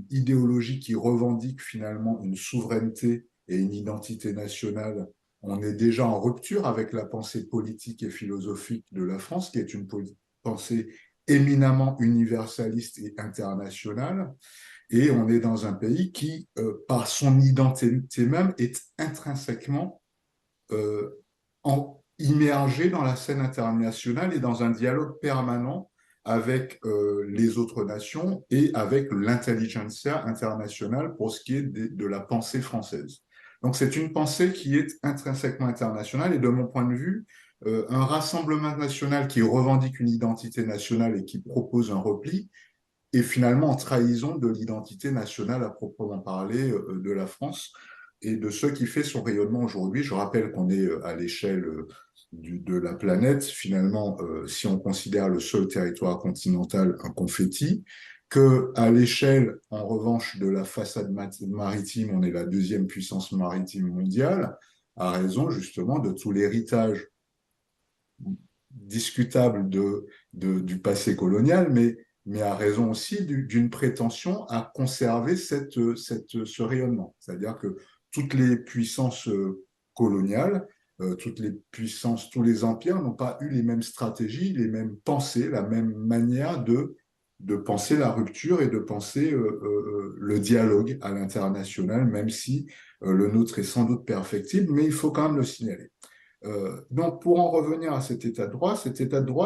idéologie qui revendique finalement une souveraineté et une identité nationale, on est déjà en rupture avec la pensée politique et philosophique de la France, qui est une pensée éminemment universaliste et internationale. Et on est dans un pays qui, par son identité même, est intrinsèquement immergé dans la scène internationale et dans un dialogue permanent avec les autres nations et avec l'intelligentsia internationale pour ce qui est de la pensée française. Donc c'est une pensée qui est intrinsèquement internationale et de mon point de vue, un rassemblement national qui revendique une identité nationale et qui propose un repli est finalement en trahison de l'identité nationale à proprement parler de la France et de ce qui fait son rayonnement aujourd'hui. Je rappelle qu'on est à l'échelle de la planète, finalement, si on considère le seul territoire continental un confetti, qu'à l'échelle, en revanche, de la façade maritime, on est la deuxième puissance maritime mondiale, à raison justement de tout l'héritage discutable du passé colonial, mais à raison aussi d'une prétention à conserver ce rayonnement. C'est-à-dire que toutes les puissances coloniales, toutes les puissances, tous les empires n'ont pas eu les mêmes stratégies, les mêmes pensées, la même manière de penser la rupture et de penser le dialogue à l'international, même si le nôtre est sans doute perfectible, mais il faut quand même le signaler. Donc, pour en revenir à cet état de droit,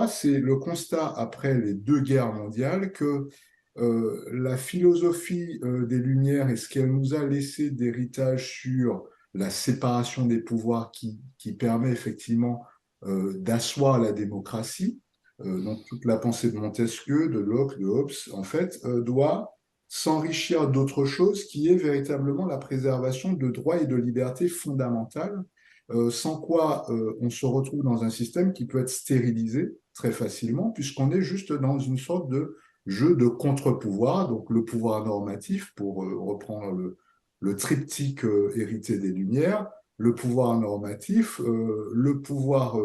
c'est le constat après les deux guerres mondiales que la philosophie des Lumières et ce qu'elle nous a laissé d'héritage sur la séparation des pouvoirs qui permet effectivement d'asseoir la démocratie, donc toute la pensée de Montesquieu, de Locke, de Hobbes, en fait, doit s'enrichir d'autre chose qui est véritablement la préservation de droits et de libertés fondamentales sans quoi on se retrouve dans un système qui peut être stérilisé très facilement, puisqu'on est juste dans une sorte de jeu de contre-pouvoir, donc le pouvoir normatif, pour reprendre le triptyque hérité des Lumières, le pouvoir normatif, le pouvoir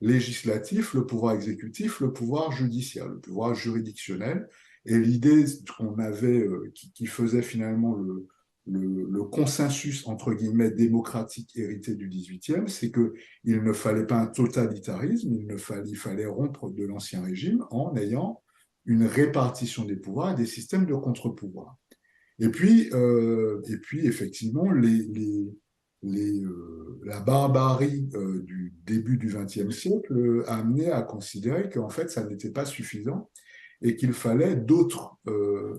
législatif, le pouvoir exécutif, le pouvoir judiciaire, le pouvoir juridictionnel. Et l'idée qu'on avait, qui faisait finalement le consensus, entre guillemets, démocratique hérité du XVIIIe, c'est qu'il ne fallait pas un totalitarisme, il fallait rompre de l'ancien régime en ayant une répartition des pouvoirs et des systèmes de contre-pouvoirs. Et puis effectivement, la barbarie du début du XXe siècle a amené à considérer qu'en fait, ça n'était pas suffisant et qu'il fallait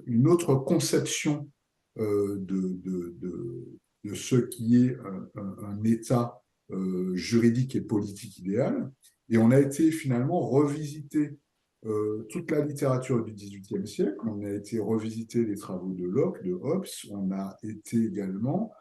une autre conception de ce qui est un État juridique et politique idéal. Et on a été finalement revisiter toute la littérature du XVIIIe siècle, on a été revisiter les travaux de Locke, de Hobbes, on a été également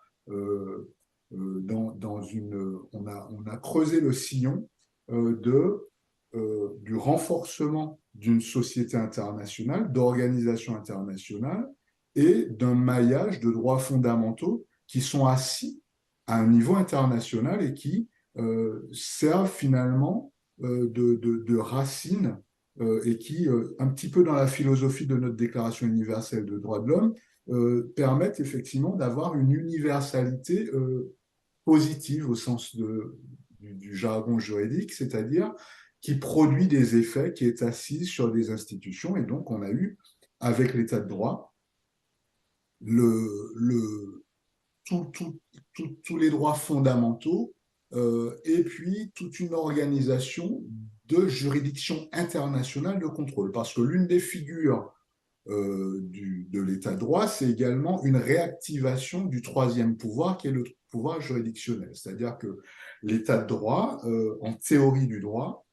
on a creusé le sillon du renforcement d'une société internationale, d'organisations internationales et d'un maillage de droits fondamentaux qui sont assis à un niveau international et qui servent finalement de racines et qui, un petit peu dans la philosophie de notre Déclaration universelle des droits de l'homme, permettent effectivement d'avoir une universalité positive au sens du jargon juridique, c'est-à-dire qui produit des effets, qui est assise sur des institutions. Et donc, on a eu, avec l'état de droit, tous les droits fondamentaux et puis toute une organisation de juridiction internationale de contrôle. Parce que l'une des figures de l'état de droit, c'est également une réactivation du troisième pouvoir, qui est le pouvoir juridictionnel. C'est-à-dire que l'état de droit, en théorie du droit,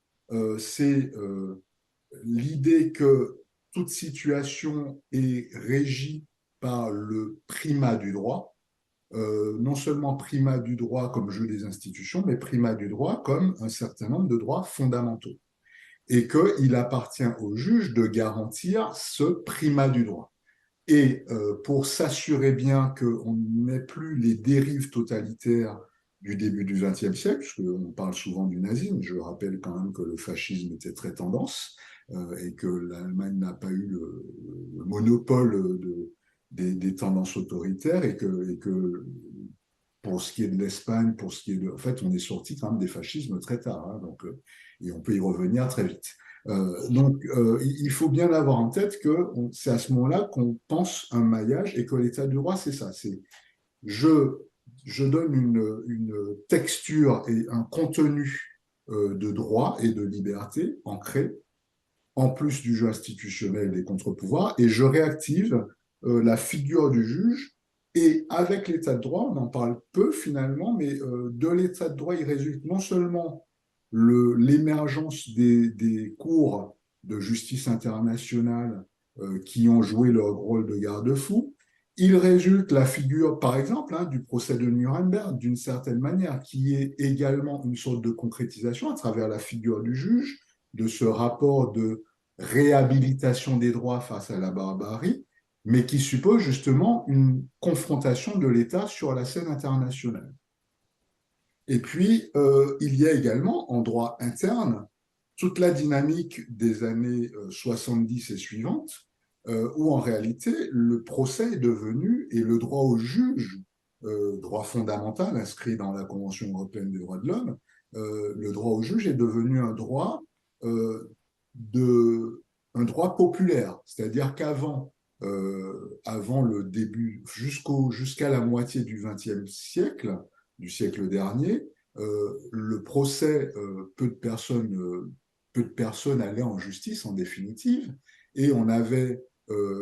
c'est l'idée que toute situation est régie par le primat du droit, non seulement primat du droit comme jeu des institutions, mais primat du droit comme un certain nombre de droits fondamentaux. Et qu'il appartient au juge de garantir ce primat du droit. Et pour s'assurer bien qu'on n'ait plus les dérives totalitaires du début du XXe siècle, puisqu'on parle souvent du nazisme, je rappelle quand même que le fascisme était très tendance et que l'Allemagne n'a pas eu le monopole des tendances autoritaires et que pour ce qui est de l'Espagne, pour ce qui est de... En fait, on est sorti quand même des fascismes très tard, hein, donc, et on peut y revenir très vite. Il faut bien avoir en tête que c'est à ce moment-là qu'on pense un maillage et que l'état de droit, c'est ça. C'est je donne une texture et un contenu de droit et de liberté ancré, en plus du jeu institutionnel des contre-pouvoirs, et je réactive la figure du juge. Et avec l'état de droit, on en parle peu finalement, mais de l'état de droit, il résulte non seulement l'émergence des cours de justice internationale qui ont joué leur rôle de garde-fou, il résulte la figure, par exemple, du procès de Nuremberg, d'une certaine manière, qui est également une sorte de concrétisation à travers la figure du juge, de ce rapport de réhabilitation des droits face à la barbarie, mais qui suppose justement une confrontation de l'État sur la scène internationale. Et puis, il y a également, en droit interne, toute la dynamique des années 70 et suivantes, où en réalité, le procès est devenu, et le droit au juge, droit fondamental inscrit dans la Convention européenne des droits de l'homme, le droit au juge est devenu un droit populaire. C'est-à-dire qu'avant, avant le début, jusqu'à la moitié du XXe siècle, du siècle dernier, le procès, peu de personnes allaient en justice en définitive, et on avait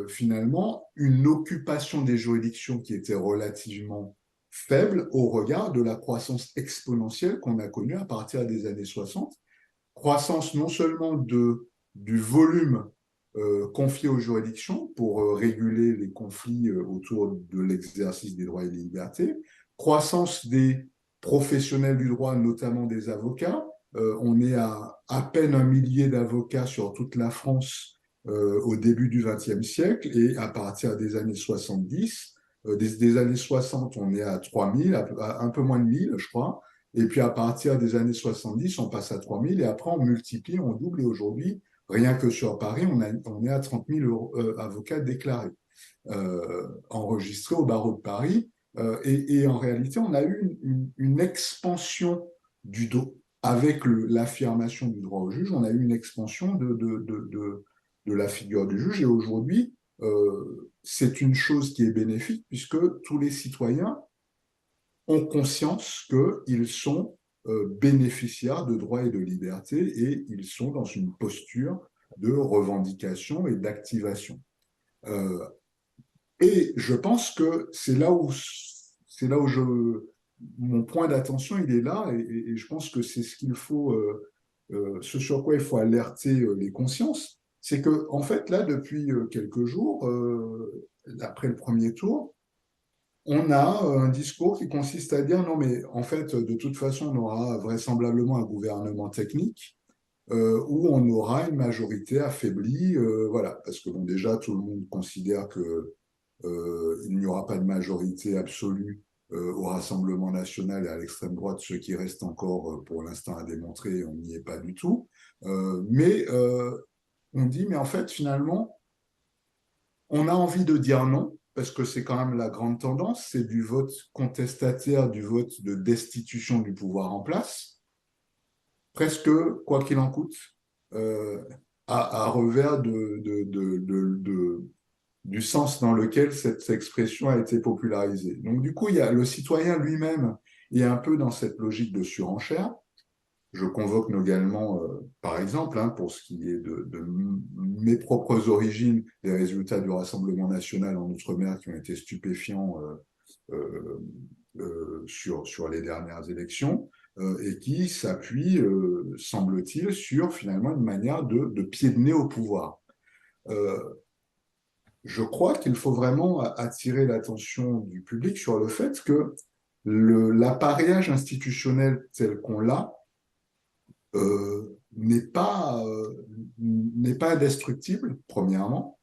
finalement une occupation des juridictions qui était relativement faible au regard de la croissance exponentielle qu'on a connue à partir des années 60. Croissance non seulement du volume confié aux juridictions pour réguler les conflits autour de l'exercice des droits et des libertés, croissance des professionnels du droit, notamment des avocats. On est à peine 1 millier d'avocats sur toute la France au début du XXe siècle, et à partir des années 70, des années 60, on est à 3000, un peu moins de 1000, je crois. Et puis à partir des années 70, on passe à 3000, et après on multiplie, on double, et aujourd'hui, rien que sur Paris, on est à 30 000 avocats déclarés, enregistrés au barreau de Paris. Et en réalité, on a eu une expansion du droit. Avec l'affirmation du droit au juge, on a eu une expansion de la figure du juge. Et aujourd'hui, c'est une chose qui est bénéfique, puisque tous les citoyens ont conscience qu'ils sont bénéficiaires de droits et de libertés, et ils sont dans une posture de revendication et d'activation. Et je pense que c'est là où mon point d'attention, il est là, et je pense que c'est ce qu'il faut, ce sur quoi il faut alerter les consciences. C'est que, en fait, là, depuis quelques jours, après le premier tour, on a un discours qui consiste à dire non, mais en fait, de toute façon, on aura vraisemblablement un gouvernement technique où on aura une majorité affaiblie, voilà, parce que bon, déjà, tout le monde considère que il n'y aura pas de majorité absolue au Rassemblement national et à l'extrême droite, ce qui reste encore pour l'instant à démontrer, on n'y est pas du tout. Mais on dit, mais en fait, finalement, on a envie de dire non, parce que c'est quand même la grande tendance, c'est du vote contestataire, du vote de destitution du pouvoir en place, presque quoi qu'il en coûte, euh, à revers du sens dans lequel cette expression a été popularisée. Donc du coup, il y a le citoyen lui-même est un peu dans cette logique de surenchère. Je convoque également, par exemple, hein, pour ce qui est de mes propres origines, les résultats du Rassemblement national en Outre-mer qui ont été stupéfiants sur les dernières élections et qui s'appuient, semble-t-il, sur finalement une manière de pied de nez au pouvoir. Je crois qu'il faut vraiment attirer l'attention du public sur le fait que l'appareillage institutionnel tel qu'on l'a n'est pas indestructible, premièrement.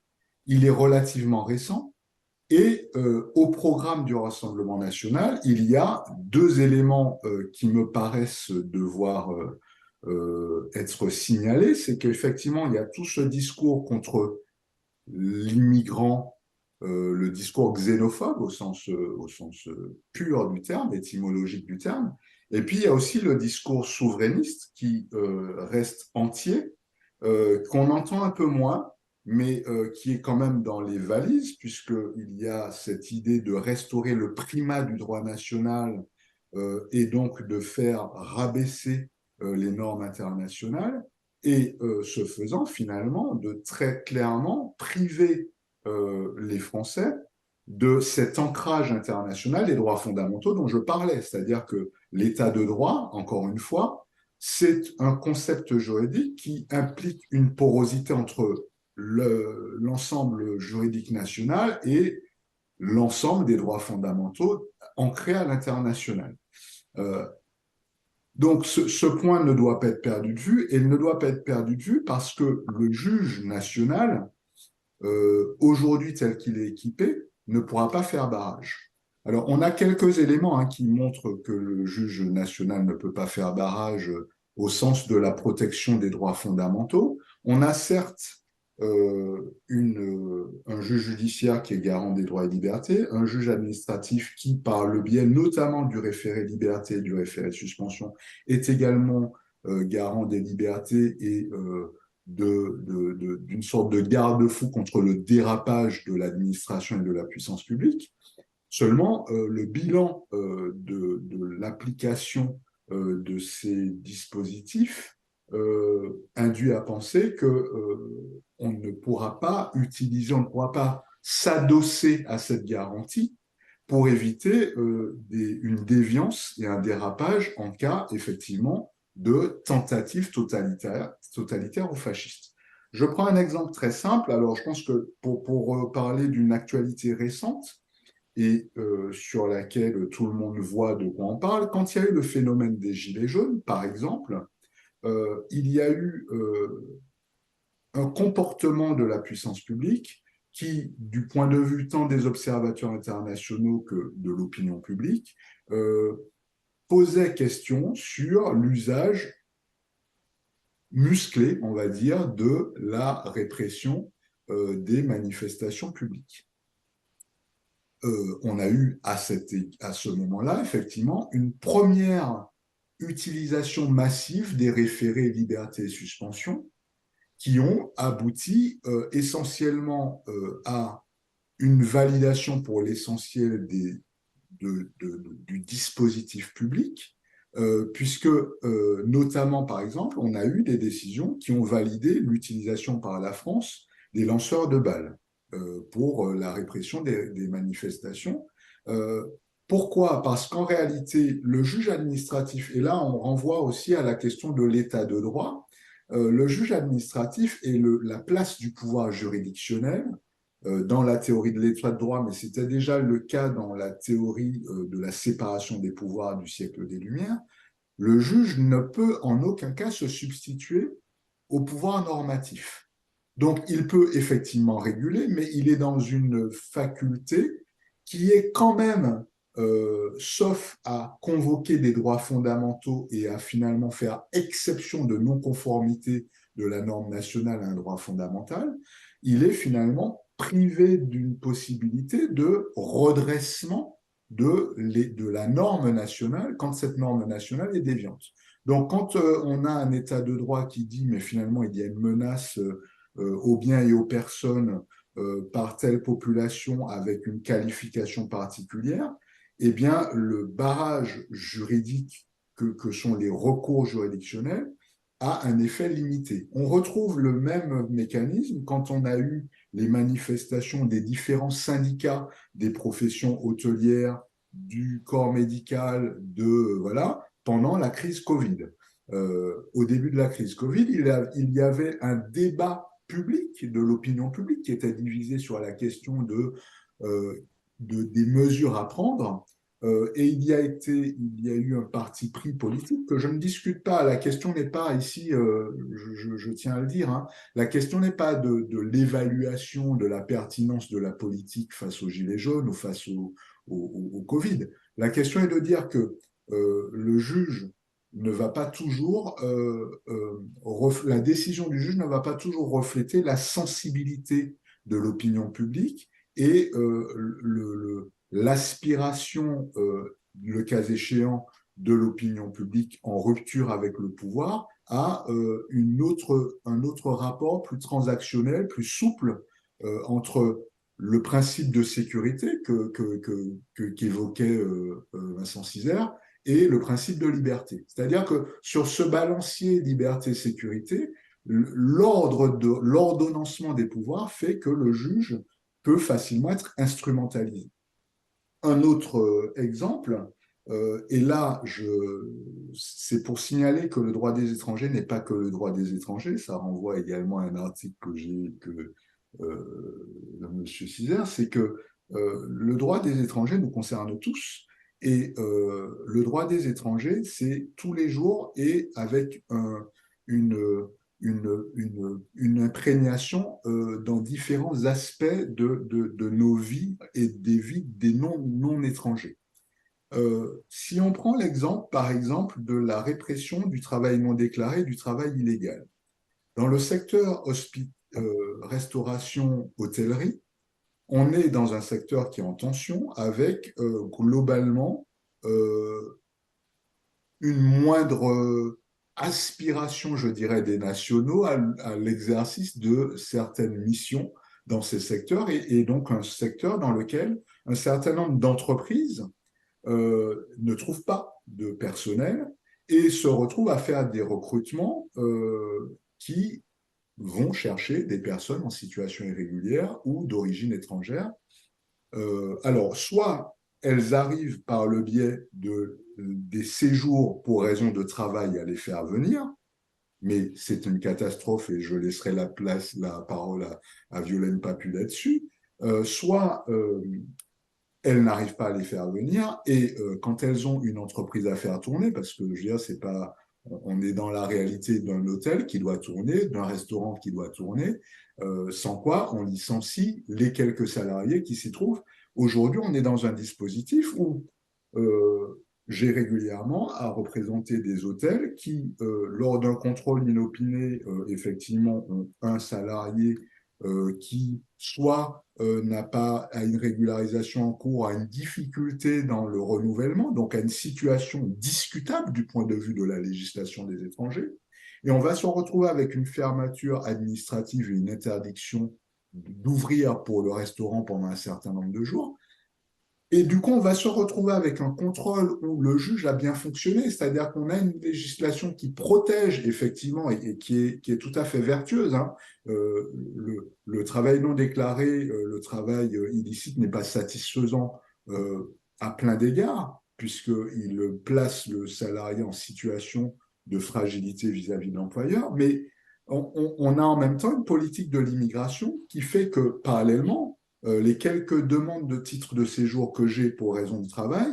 Il est relativement récent. Et au programme du Rassemblement national, il y a deux éléments qui me paraissent devoir être signalés. C'est qu'effectivement, il y a tout ce discours contre l'immigrant, le discours xénophobe au sens pur du terme, étymologique du terme. Et puis, il y a aussi le discours souverainiste qui reste entier, qu'on entend un peu moins, mais qui est quand même dans les valises, puisqu'il y a cette idée de restaurer le primat du droit national et donc de faire rabaisser les normes internationales, et ce faisant, finalement, de très clairement priver les Français de cet ancrage international des droits fondamentaux dont je parlais, c'est-à-dire que l'état de droit, encore une fois, c'est un concept juridique qui implique une porosité entre l'ensemble juridique national et l'ensemble des droits fondamentaux ancrés à l'international. Donc, ce point ne doit pas être perdu de vue, et il ne doit pas être perdu de vue parce que le juge national, aujourd'hui tel qu'il est équipé, ne pourra pas faire barrage. Alors, on a quelques éléments qui montrent que le juge national ne peut pas faire barrage au sens de la protection des droits fondamentaux. On a certes un juge judiciaire qui est garant des droits et libertés, un juge administratif qui, par le biais notamment du référé liberté et du référé de suspension, est également garant des libertés et d'une sorte de garde-fou contre le dérapage de l'administration et de la puissance publique. Seulement, le bilan de l'application de ces dispositifs induit à penser qu'on ne pourra pas utiliser, on ne pourra pas s'adosser à cette garantie pour éviter une déviance et un dérapage en cas, effectivement, de tentatives totalitaires ou fascistes. Je prends un exemple très simple. Alors, je pense que pour parler d'une actualité récente et sur laquelle tout le monde voit de quoi on parle, quand il y a eu le phénomène des Gilets jaunes, par exemple, il y a eu un comportement de la puissance publique qui, du point de vue tant des observateurs internationaux que de l'opinion publique, posait question sur l'usage musclé, on va dire, de la répression des manifestations publiques. On a eu à ce moment-là, effectivement, une première utilisation massive des référés liberté et suspension qui ont abouti essentiellement à une validation pour l'essentiel du dispositif public, puisque notamment, par exemple, on a eu des décisions qui ont validé l'utilisation par la France des lanceurs de balles pour la répression des manifestations. Pourquoi? Parce qu'en réalité, le juge administratif, et là on renvoie aussi à la question de l'état de droit, le juge administratif et la place du pouvoir juridictionnel dans la théorie de l'état de droit, mais c'était déjà le cas dans la théorie de la séparation des pouvoirs du siècle des Lumières, le juge ne peut en aucun cas se substituer au pouvoir normatif. Donc, il peut effectivement réguler, mais il est dans une faculté qui est quand même, sauf à convoquer des droits fondamentaux et à finalement faire exception de non-conformité de la norme nationale à un droit fondamental, il est finalement privé d'une possibilité de redressement de la norme nationale quand cette norme nationale est déviante. Donc, quand on a un état de droit qui dit, mais finalement, il y a une menace aux biens et aux personnes par telle population avec une qualification particulière, eh bien, le barrage juridique que sont les recours juridictionnels a un effet limité. On retrouve le même mécanisme quand on a eu les manifestations des différents syndicats des professions hôtelières, du corps médical, voilà, pendant la crise Covid. Au début de la crise Covid, il y avait un débat public, de l'opinion publique, qui était divisé sur la question des mesures à prendre. Et il y a eu un parti pris politique que je ne discute pas. La question n'est pas ici, je tiens à le dire, hein, la question n'est pas de l'évaluation de la pertinence de la politique face aux Gilets jaunes ou face au Covid. La question est de dire que le juge ne va pas toujours, la décision du juge ne va pas toujours refléter la sensibilité de l'opinion publique et l'aspiration, le cas échéant, de l'opinion publique en rupture avec le pouvoir à un autre rapport plus transactionnel, plus souple entre le principe de sécurité qu'évoquait Vincent Cizère et le principe de liberté. C'est-à-dire que sur ce balancier liberté-sécurité, l'ordonnancement des pouvoirs fait que le juge peut facilement être instrumentalisé. Un autre exemple, et là, c'est pour signaler que le droit des étrangers n'est pas que le droit des étrangers, ça renvoie également à un article de M. Cizère, c'est que le droit des étrangers nous concerne tous, et le droit des étrangers, c'est tous les jours et avec une imprégnation dans différents aspects de nos vies et des vies des non-étrangers. Si on prend l'exemple, par exemple, de la répression du travail non déclaré, du travail illégal. Dans le secteur restauration, hôtellerie, on est dans un secteur qui est en tension avec globalement une moindre aspiration, je dirais, des nationaux à l'exercice de certaines missions dans ces secteurs et donc un secteur dans lequel un certain nombre d'entreprises ne trouvent pas de personnel et se retrouvent à faire des recrutements qui vont chercher des personnes en situation irrégulière ou d'origine étrangère. Alors, soit elles arrivent par le biais des séjours pour raison de travail à les faire venir, mais c'est une catastrophe et je laisserai la parole à Violaine Papu là-dessus, soit elles n'arrivent pas à les faire venir et quand elles ont une entreprise à faire tourner, parce que je veux dire, c'est pas, on est dans la réalité d'un hôtel qui doit tourner, d'un restaurant qui doit tourner, sans quoi on licencie les quelques salariés qui s'y trouvent. Aujourd'hui, on est dans un dispositif où j'ai régulièrement à représenter des hôtels qui, lors d'un contrôle inopiné, effectivement, ont un salarié qui soit n'a pas à une régularisation en cours, à une difficulté dans le renouvellement, donc à une situation discutable du point de vue de la législation des étrangers. Et on va se retrouver avec une fermeture administrative et une interdiction d'ouvrir pour le restaurant pendant un certain nombre de jours. Et du coup, on va se retrouver avec un contrôle où le juge a bien fonctionné, c'est-à-dire qu'on a une législation qui protège effectivement et qui est tout à fait vertueuse. Hein. Le travail non déclaré, le travail illicite n'est pas satisfaisant à plein d'égards, puisqu'il place le salarié en situation de fragilité vis-à-vis de l'employeur, mais on a en même temps une politique de l'immigration qui fait que, parallèlement, les quelques demandes de titres de séjour que j'ai pour raison de travail,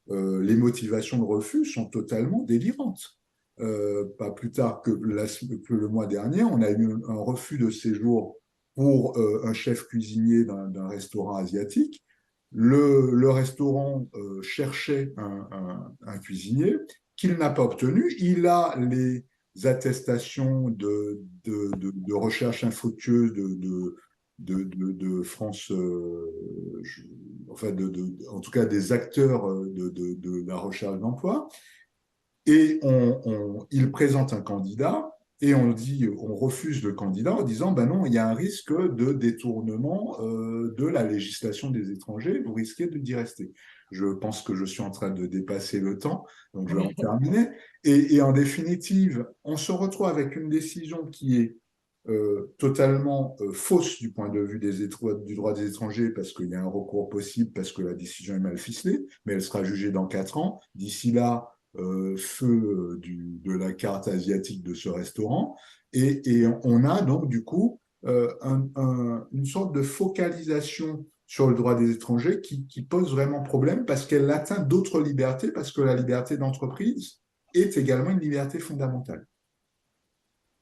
les motivations de refus sont totalement délirantes. Pas plus tard que le mois dernier, on a eu un refus de séjour pour un chef cuisinier d'un restaurant asiatique. Le restaurant cherchait un cuisinier qu'il n'a pas obtenu. Il a les attestations de recherche infructueuse de France, enfin en tout cas des acteurs de la recherche d'emploi. Et il présente un candidat et on refuse le candidat en disant, ben non, il y a un risque de détournement de la législation des étrangers, vous risquez d'y rester. Je pense que je suis en train de dépasser le temps, donc je vais en terminer. Et en définitive, on se retrouve avec une décision qui est totalement fausse du point de vue du droit des étrangers parce qu'il y a un recours possible, parce que la décision est mal ficelée, mais elle sera jugée dans 4 ans. D'ici là, feu de la carte asiatique de ce restaurant. Et on a donc du coup une sorte de focalisation sur le droit des étrangers qui pose vraiment problème parce qu'elle atteint d'autres libertés, parce que la liberté d'entreprise est également une liberté fondamentale.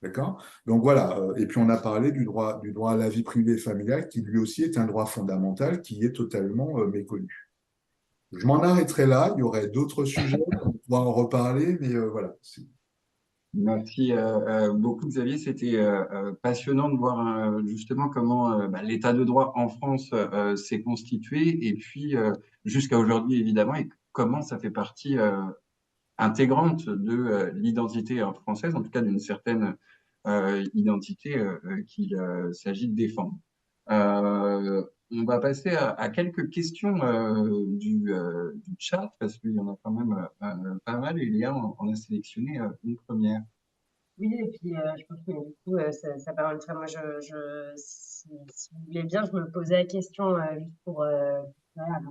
D'accord? Donc voilà, et puis on a parlé du droit à la vie privée et familiale, qui lui aussi est un droit fondamental qui est totalement méconnu. Je m'en arrêterai là, il y aurait d'autres sujets, on pourra en reparler, mais voilà. Merci beaucoup, Xavier. C'était passionnant de voir justement comment l'état de droit en France s'est constitué et puis jusqu'à aujourd'hui, évidemment, et comment ça fait partie intégrante de l'identité française, en tout cas d'une certaine identité qu'il s'agit de défendre. On va passer à quelques questions du chat, parce qu'il y en a quand même pas mal, et Léa en a sélectionné une première. Oui, et puis je pense que du coup, ça permettrait, moi, si vous voulez bien, je me posais la question juste pour voilà,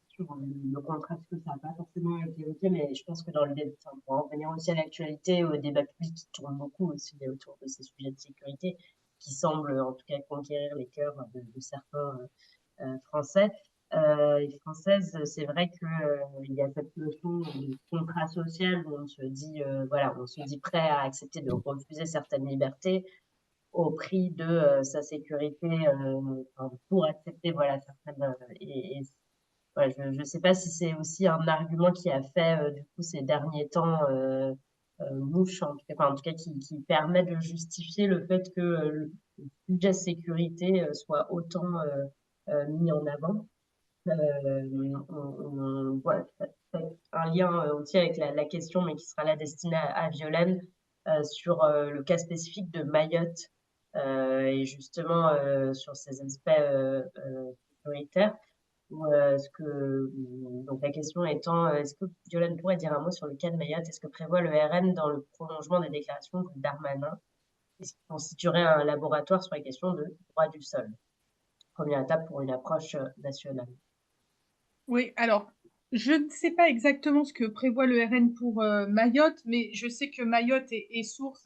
sur le contrat, parce que ça n'a pas forcément été évoqué, mais je pense que dans le débat, pour en revenir aussi à l'actualité, au débat public qui tourne beaucoup aussi autour de ces sujets de sécurité, qui semblent en tout cas conquérir les cœurs de certains Français et françaises, c'est vrai que il y a cette notion de contrat social où on se dit voilà, on se dit prêt à accepter de refuser certaines libertés au prix de sa sécurité pour accepter voilà certaines et voilà, je sais pas si c'est aussi un argument qui a fait du coup ces derniers temps mouche en tout cas qui permet de justifier le fait que le sujet sécurité soit autant mis en avant. Voilà, un lien aussi avec la question, mais qui sera là destinée à Violaine, sur le cas spécifique de Mayotte et justement sur ces aspects sécuritaires. Donc la question étant, est-ce que Violaine pourrait dire un mot sur le cas de Mayotte? Est-ce que prévoit le RN dans le prolongement des déclarations de Darmanin? Est-ce qu'il constituerait un laboratoire sur la question de droit du sol? Première étape pour une approche nationale. Oui, alors, je ne sais pas exactement ce que prévoit le RN pour Mayotte, mais je sais que Mayotte est source,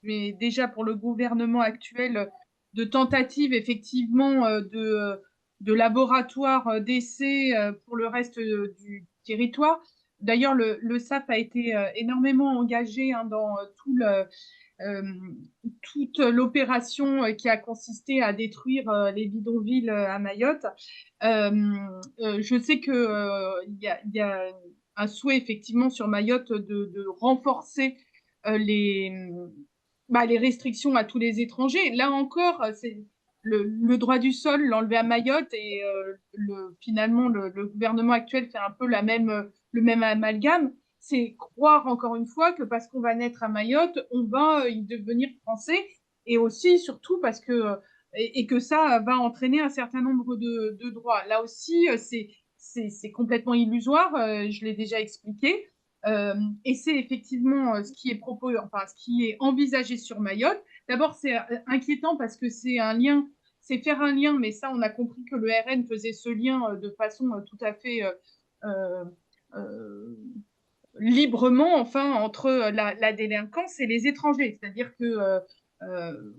mais déjà pour le gouvernement actuel, de tentatives effectivement de laboratoire d'essai pour le reste du territoire. D'ailleurs, le SAF a été énormément engagé dans euh, toute l'opération qui a consisté à détruire les bidonvilles à Mayotte. Je sais que il y a un souhait effectivement sur Mayotte de renforcer les restrictions à tous les étrangers. Là encore, c'est le droit du sol, l'enlever à Mayotte et finalement le gouvernement actuel fait un peu le même amalgame. C'est croire encore une fois que parce qu'on va naître à Mayotte, on va y devenir français et aussi surtout parce que et que ça va entraîner un certain nombre de droits. Là aussi, c'est complètement illusoire, je l'ai déjà expliqué. Et c'est effectivement ce qui est proposé, enfin ce qui est envisagé sur Mayotte. D'abord, c'est inquiétant parce que c'est faire un lien, mais ça, on a compris que le RN faisait ce lien de façon tout à fait euh, librement, enfin, entre la délinquance et les étrangers. C'est-à-dire que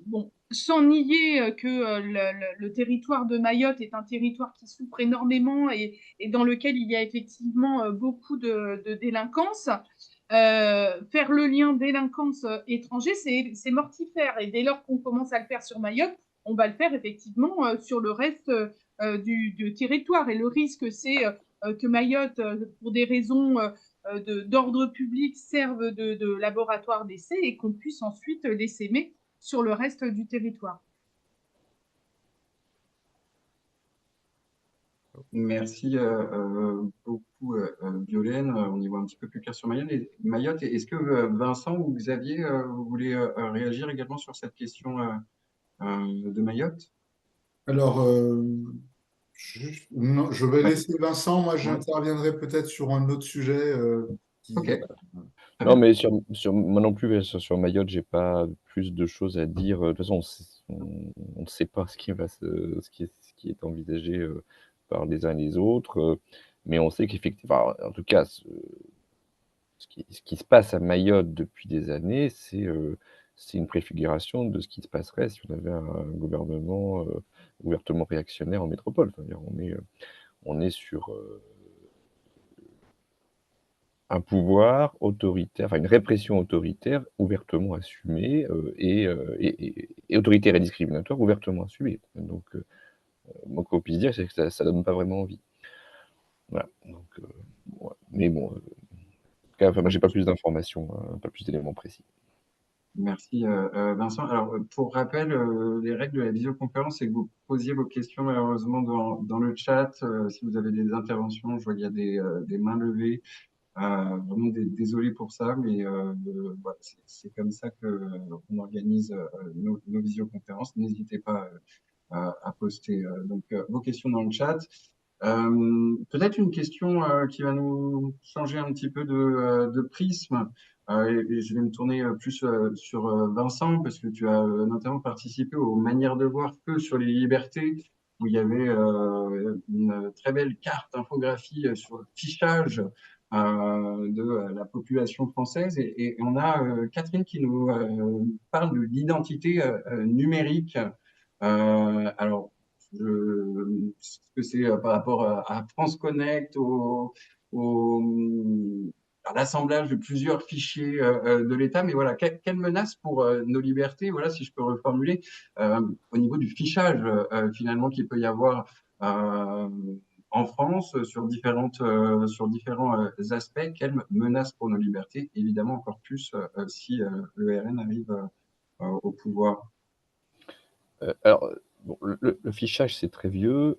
bon, sans nier que le territoire de Mayotte est un territoire qui souffre énormément et dans lequel il y a effectivement beaucoup de délinquance. Faire le lien délinquance étranger, c'est mortifère. Et dès lors qu'on commence à le faire sur Mayotte, on va le faire effectivement sur le reste du territoire. Et le risque, c'est que Mayotte, pour des raisons d'ordre public, serve de laboratoire d'essai et qu'on puisse ensuite les s'aimer sur le reste du territoire. Merci beaucoup, Violaine. On y voit un petit peu plus clair sur Mayotte. Est-ce que Vincent ou Xavier, vous voulez réagir également sur cette question de Mayotte? Alors, non, je vais Ouais. laisser Vincent. Moi, Ouais. j'interviendrai peut-être sur un autre sujet Ok. Très Non, bien. mais moi non plus, sur Mayotte, j'ai pas plus de choses à dire. De toute façon, on ne sait pas ce qui est envisagé par les uns et les autres, mais on sait qu'effectivement, enfin, en tout cas, ce qui se passe à Mayotte depuis des années, c'est une préfiguration de ce qui se passerait si on avait un gouvernement ouvertement réactionnaire en métropole. Enfin, on est sur un pouvoir autoritaire, enfin une répression autoritaire ouvertement assumée et autoritaire et discriminatoire ouvertement assumée. Donc, moi, qu'on puisse dire, c'est que ça donne pas vraiment envie. Voilà. Donc, ouais. Mais bon, en tout cas, enfin, moi, j'ai pas plus d'informations, pas plus d'éléments précis. Merci Vincent. Alors pour rappel, les règles de la visioconférence, c'est que vous posiez vos questions malheureusement dans le chat. Si vous avez des interventions, je vois qu'il y a des mains levées. Vraiment désolé pour ça, mais voilà, c'est comme ça que on organise nos visioconférences. N'hésitez pas à poster donc vos questions dans le chat. Peut-être une question qui va nous changer un petit peu de prisme. Et je vais me tourner plus sur Vincent, parce que tu as notamment participé aux manières de voir que sur les libertés, où il y avait une très belle carte, infographie sur le fichage de la population française. Et on a Catherine qui nous parle de l'identité numérique. Alors, est-ce que c'est par rapport à France Connect, à l'assemblage de plusieurs fichiers de l'État, mais voilà, quelle menace pour nos libertés, voilà, si je peux reformuler, au niveau du fichage finalement qu'il peut y avoir en France sur sur différents aspects, quelle menace pour nos libertés, évidemment encore plus si le RN arrive au pouvoir. Alors, bon, le fichage, c'est très vieux.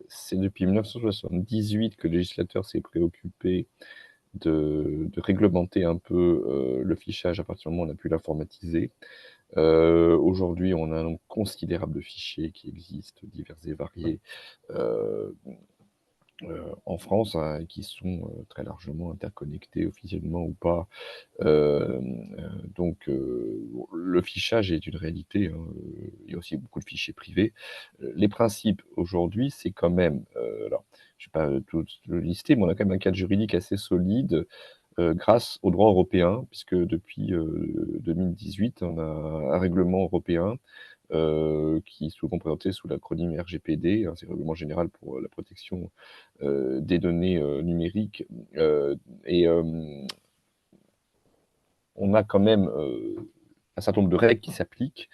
C'est depuis 1978 que le législateur s'est préoccupé de réglementer un peu le fichage à partir du moment où on a pu l'informatiser. Aujourd'hui, on a un nombre considérable de fichiers qui existent, divers et variés, en France, hein, qui sont très largement interconnectés officiellement ou pas. Donc, le fichage est une réalité, hein, il y a aussi beaucoup de fichiers privés. Les principes aujourd'hui, c'est quand même, alors je ne vais pas tout le lister, mais on a quand même un cadre juridique assez solide, grâce au droit européen, puisque depuis 2018, on a un règlement européen qui est souvent présenté sous l'acronyme RGPD, hein, c'est le Règlement général pour la protection des données numériques. Et on a quand même un certain nombre de règles qui s'appliquent.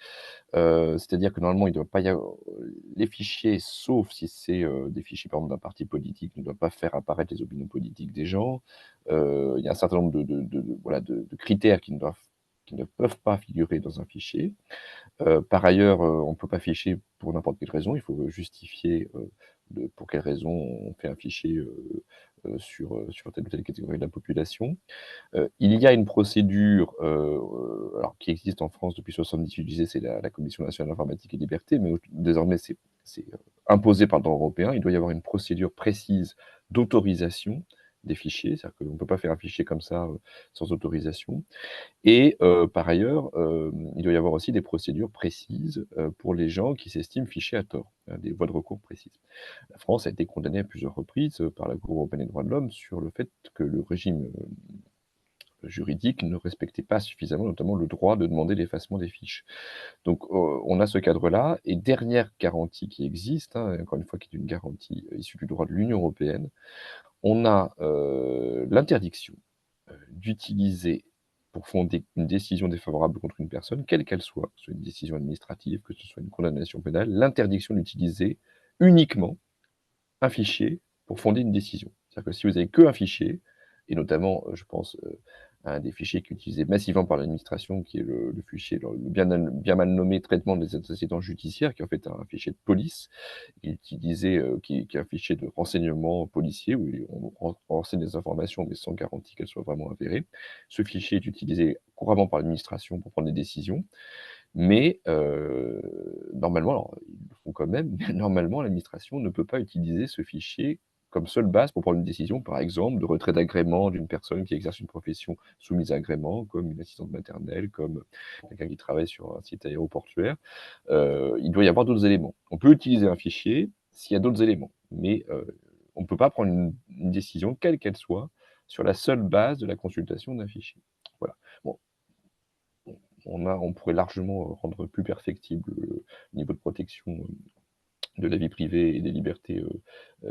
C'est-à-dire que normalement, il ne doit pas y avoir les fichiers, sauf si c'est des fichiers, par exemple, d'un parti politique, ne doivent pas faire apparaître les opinions politiques des gens. Il y a un certain nombre voilà, de critères qui ne peuvent pas figurer dans un fichier. Par ailleurs, on ne peut pas ficher pour n'importe quelle raison. Il faut justifier pour quelle raison on fait un fichier sur telle ou telle catégorie de la population. Il y a une procédure alors, qui existe en France depuis 1978, je disais, c'est la Commission nationale informatique et liberté, mais désormais c'est imposé par le droit européen. Il doit y avoir une procédure précise d'autorisation des fichiers, c'est-à-dire qu'on ne peut pas faire un fichier comme ça sans autorisation. Et par ailleurs, il doit y avoir aussi des procédures précises pour les gens qui s'estiment fichés à tort, hein, des voies de recours précises. La France a été condamnée à plusieurs reprises par la Cour européenne des droits de l'homme sur le fait que le régime juridiques ne respectaient pas suffisamment, notamment le droit de demander l'effacement des fiches. Donc, on a ce cadre-là. Et dernière garantie qui existe, hein, encore une fois, qui est une garantie issue du droit de l'Union européenne, on a l'interdiction d'utiliser pour fonder une décision défavorable contre une personne, quelle qu'elle soit une décision administrative, que ce soit une condamnation pénale, l'interdiction d'utiliser uniquement un fichier pour fonder une décision. C'est-à-dire que si vous avez qu'un fichier, et notamment, je pense à un des fichiers qui est utilisé massivement par l'administration, qui est le fichier, le bien mal nommé traitement des antécédents judiciaires, qui est en fait un fichier de police, qui est un fichier de renseignement policier, où on renseigne des informations, mais sans garantie qu'elles soient vraiment avérées. Ce fichier est utilisé couramment par l'administration pour prendre des décisions. Mais normalement, alors ils le font quand même, mais normalement l'administration ne peut pas utiliser ce fichier comme seule base pour prendre une décision, par exemple, de retrait d'agrément d'une personne qui exerce une profession soumise à agrément, comme une assistante maternelle, comme quelqu'un qui travaille sur un site aéroportuaire. Il doit y avoir d'autres éléments. On peut utiliser un fichier s'il y a d'autres éléments, mais on ne peut pas prendre une décision, quelle qu'elle soit, sur la seule base de la consultation d'un fichier. Voilà. Bon, on pourrait largement rendre plus perfectible le niveau de protection de la vie privée et des libertés,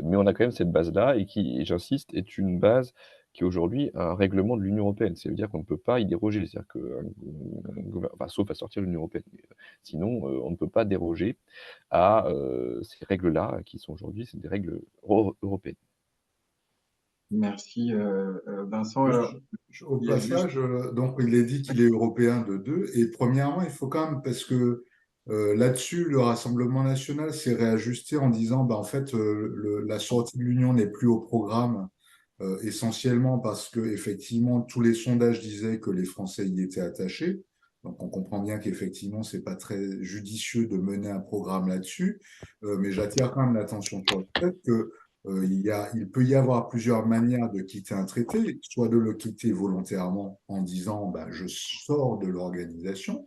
mais on a quand même cette base-là et qui, et j'insiste, est une base qui aujourd'hui a un règlement de l'Union européenne. Ça veut dire qu'on ne peut pas y déroger. C'est-à-dire enfin, sauf à sortir de l'Union européenne. Mais, sinon, on ne peut pas déroger à ces règles-là, qui sont aujourd'hui, c'est des règles européennes. Merci Vincent. Au Il y a juste... passage, donc il est dit qu'il est européen de deux. Et premièrement, il faut quand même, parce que là-dessus, le Rassemblement national s'est réajusté en disant, bah, en fait, la sortie de l'Union n'est plus au programme, essentiellement parce que effectivement, tous les sondages disaient que les Français y étaient attachés. Donc on comprend bien qu'effectivement, c'est pas très judicieux de mener un programme là-dessus. Mais j'attire quand même l'attention sur le fait que il peut y avoir plusieurs manières de quitter un traité, soit de le quitter volontairement en disant bah, je sors de l'organisation,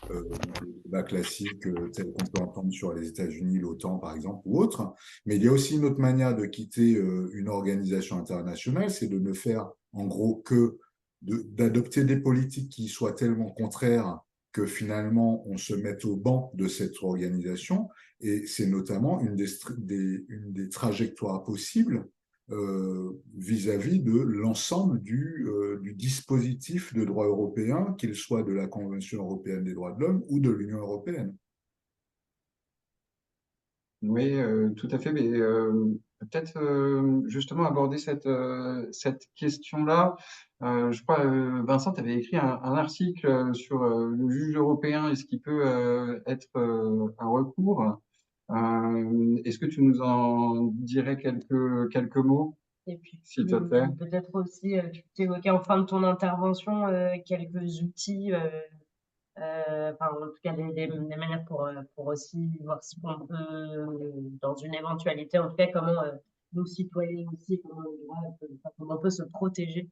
donc le débat classique tel qu'on peut entendre sur les États-Unis, l'OTAN par exemple, ou autre. Mais il y a aussi une autre manière de quitter une organisation internationale, c'est de ne faire en gros que d'adopter des politiques qui soient tellement contraires que finalement on se mette au banc de cette organisation. Et c'est notamment une des trajectoires possibles vis-à-vis de l'ensemble du dispositif de droit européen, qu'il soit de la Convention européenne des droits de l'homme ou de l'Union européenne. Oui, tout à fait. Mais peut-être justement aborder cette question-là. Je crois, Vincent, tu avais écrit un article sur le juge européen et ce qui peut être un recours. Est-ce que tu nous en dirais quelques mots, Et puis, s'il te plaît? peut-être aussi, tu t'évoquais en fin de ton intervention quelques outils, enfin, en tout cas, des manières pour aussi voir si on peut, dans une éventualité, en tout cas, comment nous, citoyens aussi, comment on peut se protéger.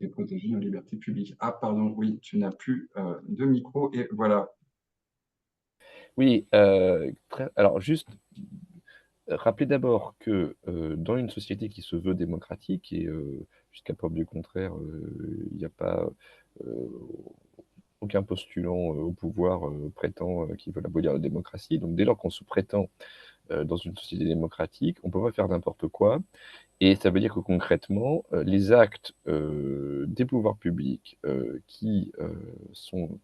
Et protéger nos libertés publiques. Ah, pardon, oui, tu n'as plus de micro et voilà. Oui, alors juste rappeler d'abord que dans une société qui se veut démocratique, et jusqu'à preuve du contraire, il n'y a pas aucun postulant au pouvoir prétend qu'il veut abolir la démocratie. Donc dès lors qu'on se prétend dans une société démocratique, on ne peut pas faire n'importe quoi. Et ça veut dire que concrètement, les actes des pouvoirs publics qui sont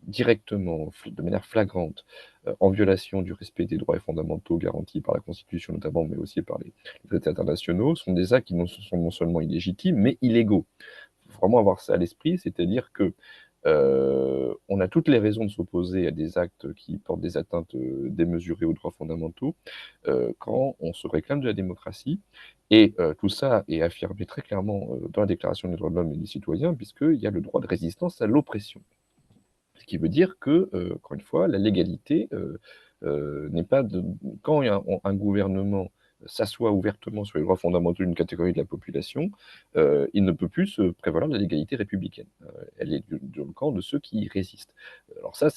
directement, de manière flagrante, en violation du respect des droits fondamentaux garantis par la Constitution notamment, mais aussi par les traités internationaux, sont des actes qui sont non seulement illégitimes, mais illégaux. Il faut vraiment avoir ça à l'esprit, c'est-à-dire que on a toutes les raisons de s'opposer à des actes qui portent des atteintes démesurées aux droits fondamentaux quand on se réclame de la démocratie. Et tout ça est affirmé très clairement dans la Déclaration des droits de l'homme et des citoyens, puisqu'il y a le droit de résistance à l'oppression. Ce qui veut dire que, encore une fois, la légalité n'est pas de... Quand il y a un gouvernement s'assoit ouvertement sur les droits fondamentaux d'une catégorie de la population, il ne peut plus se prévaloir de la légalité républicaine. Elle est dans le camp de ceux qui y résistent. Alors ça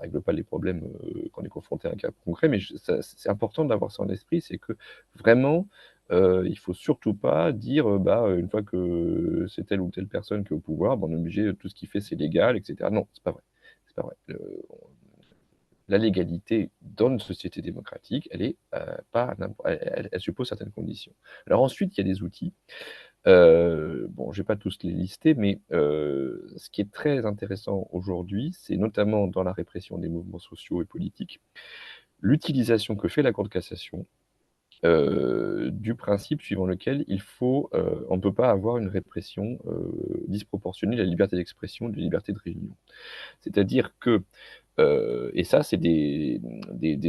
règle pas les problèmes quand on est confronté à un cas concret, mais c'est important d'avoir ça en esprit, c'est que vraiment, il faut surtout pas dire, une fois que c'est telle ou telle personne qui est au pouvoir, on est obligé, tout ce qu'il fait c'est légal, et cetera. Non, c'est pas vrai. C'est pas vrai. La légalité dans une société démocratique, elle est pas elle suppose certaines conditions. Alors ensuite, il y a des outils. Bon, je vais pas tous les lister, mais ce qui est très intéressant aujourd'hui, c'est notamment dans la répression des mouvements sociaux et politiques, l'utilisation que fait la Cour de cassation du principe suivant lequel on ne peut pas avoir une répression disproportionnée de la liberté d'expression, de la liberté de réunion. C'est-à-dire que et ça, c'est des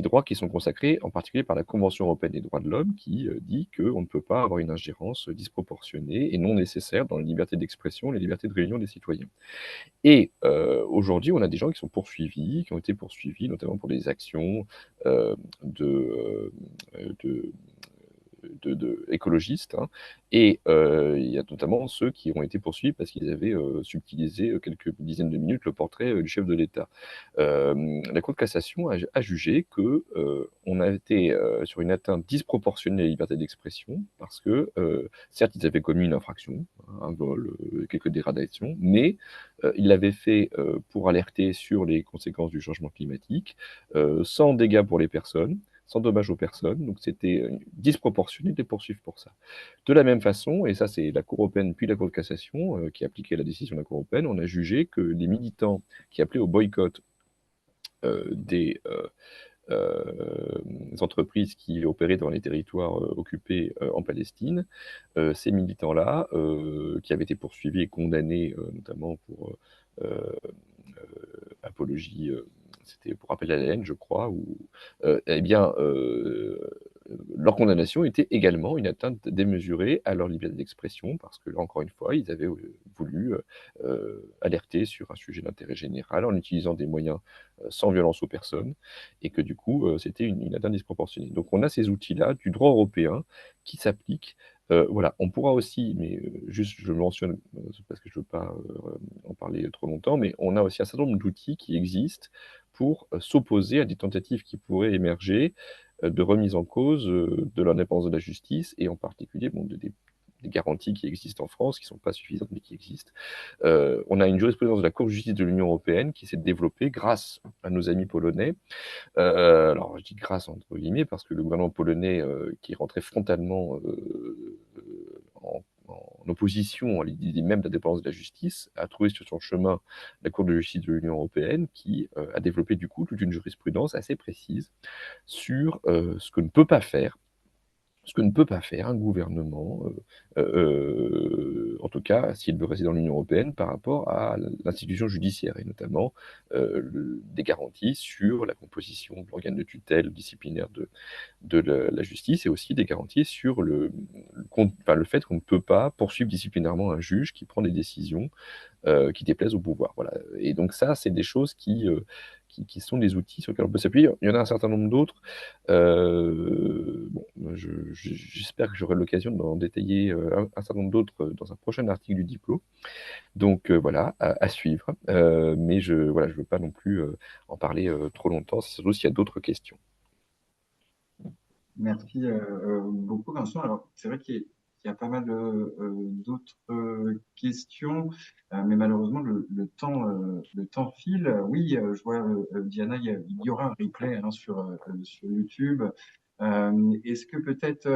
droits qui sont consacrés en particulier par la Convention européenne des droits de l'homme qui dit qu'on ne peut pas avoir une ingérence disproportionnée et non nécessaire dans la liberté d'expression et la liberté de réunion des citoyens. Et aujourd'hui, on a des gens qui sont poursuivis, qui ont été poursuivis, notamment pour des actions de écologistes, hein. Et il y a notamment ceux qui ont été poursuivis parce qu'ils avaient subtilisé quelques dizaines de minutes le portrait du chef de l'État. La Cour de cassation a jugé que on a été sur une atteinte disproportionnée à la liberté d'expression parce que certes ils avaient commis une infraction, un vol, quelques dégradations, mais ils l'avaient fait pour alerter sur les conséquences du changement climatique, sans dégâts pour les personnes, sans dommage aux personnes, donc c'était disproportionné de les poursuivre pour ça. De la même façon, et ça c'est la Cour européenne puis la Cour de cassation qui appliquait la décision de la Cour européenne, on a jugé que les militants qui appelaient au boycott des entreprises qui opéraient dans les territoires occupés en Palestine, ces militants-là, qui avaient été poursuivis et condamnés notamment pour apologie, c'était pour appel à la haine, je crois, eh bien, leur condamnation était également une atteinte démesurée à leur liberté d'expression, parce que là, encore une fois, ils avaient voulu alerter sur un sujet d'intérêt général en utilisant des moyens sans violence aux personnes, et que du coup, c'était une atteinte disproportionnée. Donc on a ces outils-là du droit européen qui s'appliquent. Voilà, on pourra aussi, mais juste je le mentionne parce que je ne veux pas en parler trop longtemps, mais on a aussi un certain nombre d'outils qui existent pour s'opposer à des tentatives qui pourraient émerger de remise en cause de l'indépendance de la justice et en particulier des garanties qui existent en France, qui ne sont pas suffisantes mais qui existent. On a une jurisprudence de la Cour de justice de l'Union européenne qui s'est développée grâce à nos amis polonais. Alors je dis grâce entre guillemets parce que le gouvernement polonais qui rentrait frontalement en opposition à l'idée même d'indépendance de la justice, a trouvé sur son chemin la Cour de justice de l'Union européenne qui a développé du coup toute une jurisprudence assez précise sur ce que ne peut pas faire un gouvernement, en tout cas s'il veut rester dans l'Union européenne par rapport à l'institution judiciaire et notamment des garanties sur la composition de l'organe de tutelle disciplinaire de la justice et aussi des garanties sur le fait qu'on ne peut pas poursuivre disciplinairement un juge qui prend des décisions qui déplaisent au pouvoir. Voilà. Et donc ça, c'est des choses qui sont des outils sur lesquels on peut s'appuyer. Il y en a un certain nombre d'autres. Bon, j'espère que j'aurai l'occasion d'en détailler un certain nombre d'autres dans un prochain article du Diplo. Donc voilà, à suivre. Mais je ne veux pas non plus en parler trop longtemps, surtout s'il y a d'autres questions. Merci beaucoup, Vincent. Alors, c'est vrai qu'il y a pas mal d'autres questions, mais malheureusement, le temps file. Oui, je vois, Diana, il y aura un replay hein, sur YouTube. Est-ce que peut-être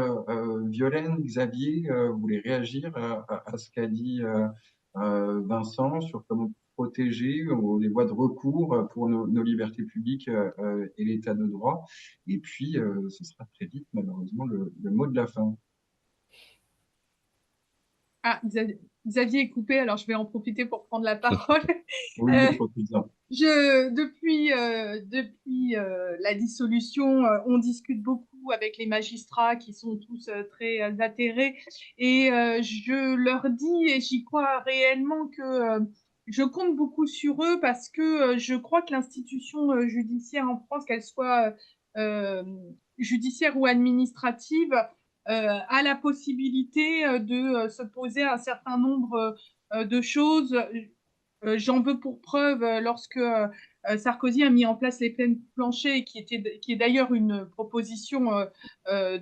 Violaine, Xavier, voulez réagir à ce qu'a dit Vincent sur comment protéger les voies de recours pour nos libertés publiques et l'état de droit? Et puis, ce sera très vite, malheureusement, le mot de la fin. Ah, Xavier est coupé, alors je vais en profiter pour prendre la parole. Oui, profitez-en. Depuis la dissolution, on discute beaucoup avec les magistrats qui sont tous très atterrés et je leur dis et j'y crois réellement que je compte beaucoup sur eux parce que je crois que l'institution judiciaire en France, qu'elle soit judiciaire ou administrative a la possibilité de se poser un certain nombre de choses. J'en veux pour preuve lorsque Sarkozy a mis en place les peines planchers, qui est d'ailleurs une proposition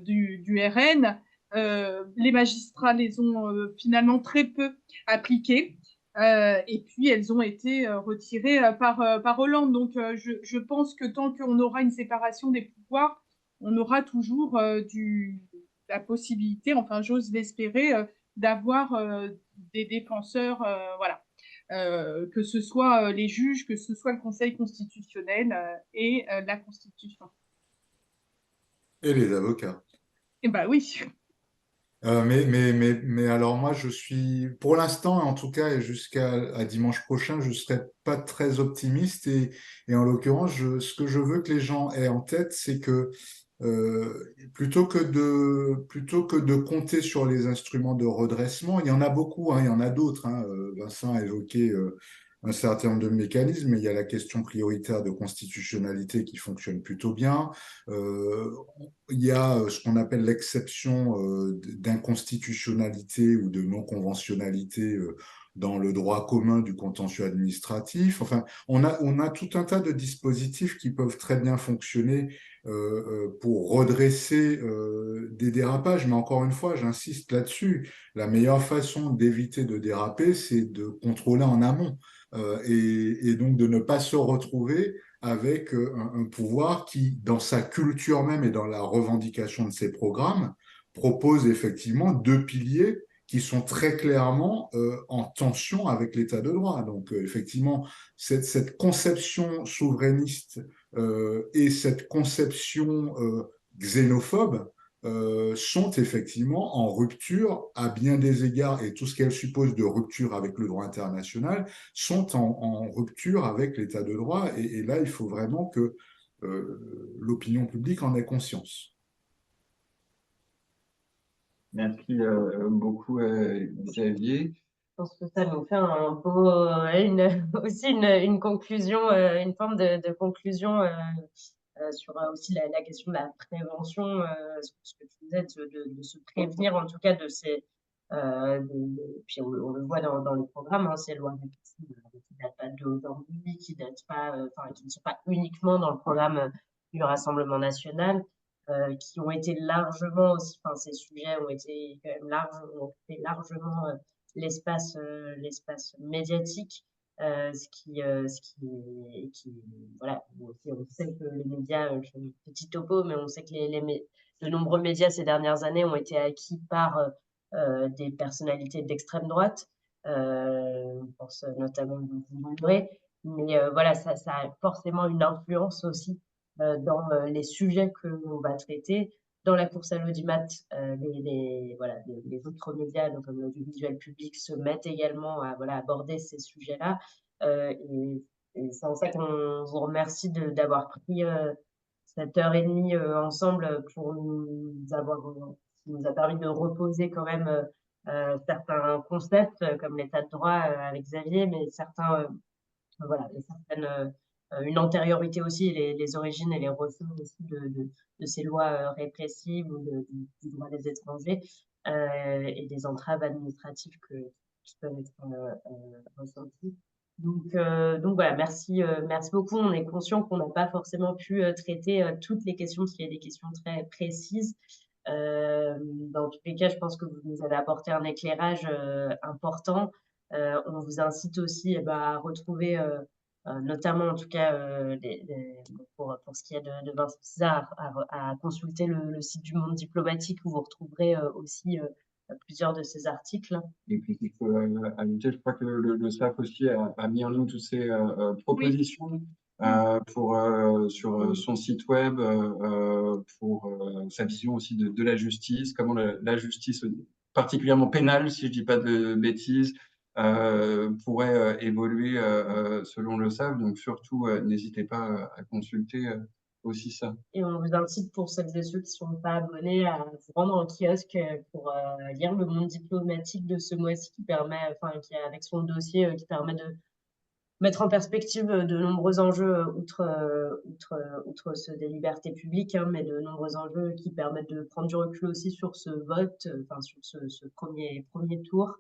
du RN. Les magistrats les ont finalement très peu appliquées. Et puis elles ont été retirées par Hollande. Donc je pense que tant qu'on aura une séparation des pouvoirs, on aura toujours la possibilité, enfin j'ose l'espérer, d'avoir des défenseurs, voilà. Que ce soit les juges, que ce soit le Conseil constitutionnel et la Constitution. Et les avocats. Eh ben oui. Mais alors moi, je suis, pour l'instant, en tout cas, et jusqu'à dimanche prochain, je ne serai pas très optimiste. Et en l'occurrence, ce que je veux que les gens aient en tête, c'est que plutôt que de compter sur les instruments de redressement, il y en a beaucoup, hein, il y en a d'autres. Hein. Vincent a évoqué un certain nombre de mécanismes, mais il y a la question prioritaire de constitutionnalité qui fonctionne plutôt bien. Euh, il y a ce qu'on appelle l'exception d'inconstitutionnalité ou de non-conventionnalité dans le droit commun du contentieux administratif. Enfin, on a tout un tas de dispositifs qui peuvent très bien fonctionner pour redresser des dérapages. Mais encore une fois, j'insiste là-dessus, la meilleure façon d'éviter de déraper, c'est de contrôler en amont et donc de ne pas se retrouver avec un pouvoir qui, dans sa culture même et dans la revendication de ses programmes, propose effectivement deux piliers qui sont très clairement en tension avec l'état de droit. Donc effectivement, cette conception souverainiste et cette conception xénophobe sont effectivement en rupture à bien des égards, et tout ce qu'elles supposent de rupture avec le droit international sont en rupture avec l'état de droit. Et là, il faut vraiment que l'opinion publique en ait conscience. Merci beaucoup, Xavier. Je pense que ça nous fait un beau, aussi une conclusion, une forme de conclusion sur aussi la question de la prévention, ce que tu disais, de se prévenir en tout cas de ces. Puis on le voit dans les programmes, hein, ces lois répressives qui ne datent pas d'aujourd'hui, qui datent pas, qui ne sont pas uniquement dans le programme du Rassemblement national, qui ont été largement aussi, ces sujets ont été quand même ont occupé largement l'espace médiatique. Voilà, on sait que les médias, je fais une petite topo, mais on sait que de nombreux médias ces dernières années ont été acquis par des personnalités d'extrême droite. On pense notamment à Bourré, mais voilà, ça a forcément une influence aussi dans les sujets que l'on va traiter. Dans la course à l'audimat, les autres médias, donc comme l'audiovisuel public, se mettent également à aborder ces sujets-là. Et c'est en ça qu'on vous remercie d'avoir pris cette heure et demie ensemble pour qui nous a permis de reposer quand même certains concepts comme l'état de droit avec Xavier, mais certains, une antériorité aussi, les origines et les ressorts aussi de ces lois répressives ou du droit des étrangers et des entraves administratives qui peuvent être ressenties. Donc voilà, merci beaucoup. On est conscient qu'on n'a pas forcément pu traiter toutes les questions parce qu'il y a des questions très précises. Dans tous les cas, je pense que vous nous avez apporté un éclairage important. On vous incite aussi à retrouver, notamment en tout cas pour ce qui est de Vincent César, à consulter le site du Monde diplomatique où vous retrouverez aussi plusieurs de ces articles. Et puis, il faut ajouter, je crois que le SAF aussi a mis en ligne toutes ces propositions sur son site web pour sa vision aussi de la justice, comment la justice, particulièrement pénale, si je ne dis pas de bêtises, pourrait évoluer selon le SAF. Donc, surtout, n'hésitez pas à consulter aussi ça. Et on vous incite, pour celles et ceux qui ne sont pas abonnés, à vous rendre en kiosque pour lire Le Monde diplomatique de ce mois-ci, qui permet, avec son dossier qui permet mettre en perspective de nombreux enjeux, outre ceux des libertés publiques, hein, mais de nombreux enjeux qui permettent de prendre du recul aussi sur ce vote, enfin sur ce premier tour,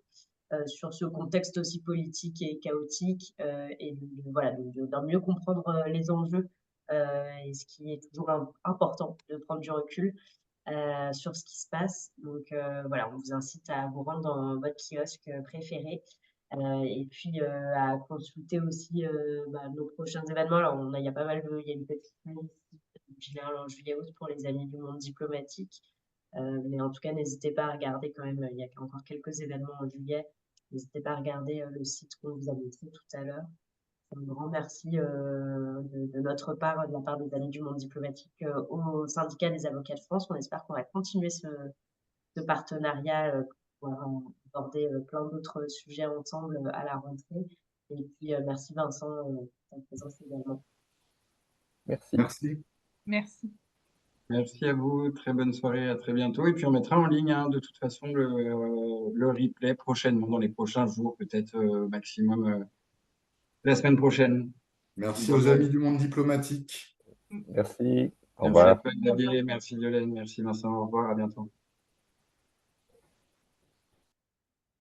sur ce contexte aussi politique et chaotique, et voilà, d'en mieux comprendre les enjeux, et ce qui est toujours important, de prendre du recul sur ce qui se passe. Donc voilà, on vous incite à vous rendre dans votre kiosque préféré. Et puis à consulter aussi nos prochains événements. Alors, il y a pas mal il y a une petite liste générale en juillet-août pour les Amis du monde diplomatique. Mais en tout cas, n'hésitez pas à regarder quand même. Il y a encore quelques événements en juillet. N'hésitez pas à regarder le site qu'on vous a montré tout à l'heure. Un grand merci de notre part, de la part des Amis du monde diplomatique, au syndicat des avocats de France. On espère qu'on va continuer ce partenariat pour pouvoir aborder plein d'autres sujets ensemble à la rentrée. Et puis, merci Vincent pour ta présence également. Merci. Merci. Merci. Merci à vous, très bonne soirée, à très bientôt. Et puis on mettra en ligne de toute façon le replay prochainement, dans les prochains jours, peut-être maximum la semaine prochaine. Merci aux Amis du monde diplomatique. Merci. Au Merci à revoir. toi, Xavier, merci Violaine, merci Vincent, au revoir, à bientôt.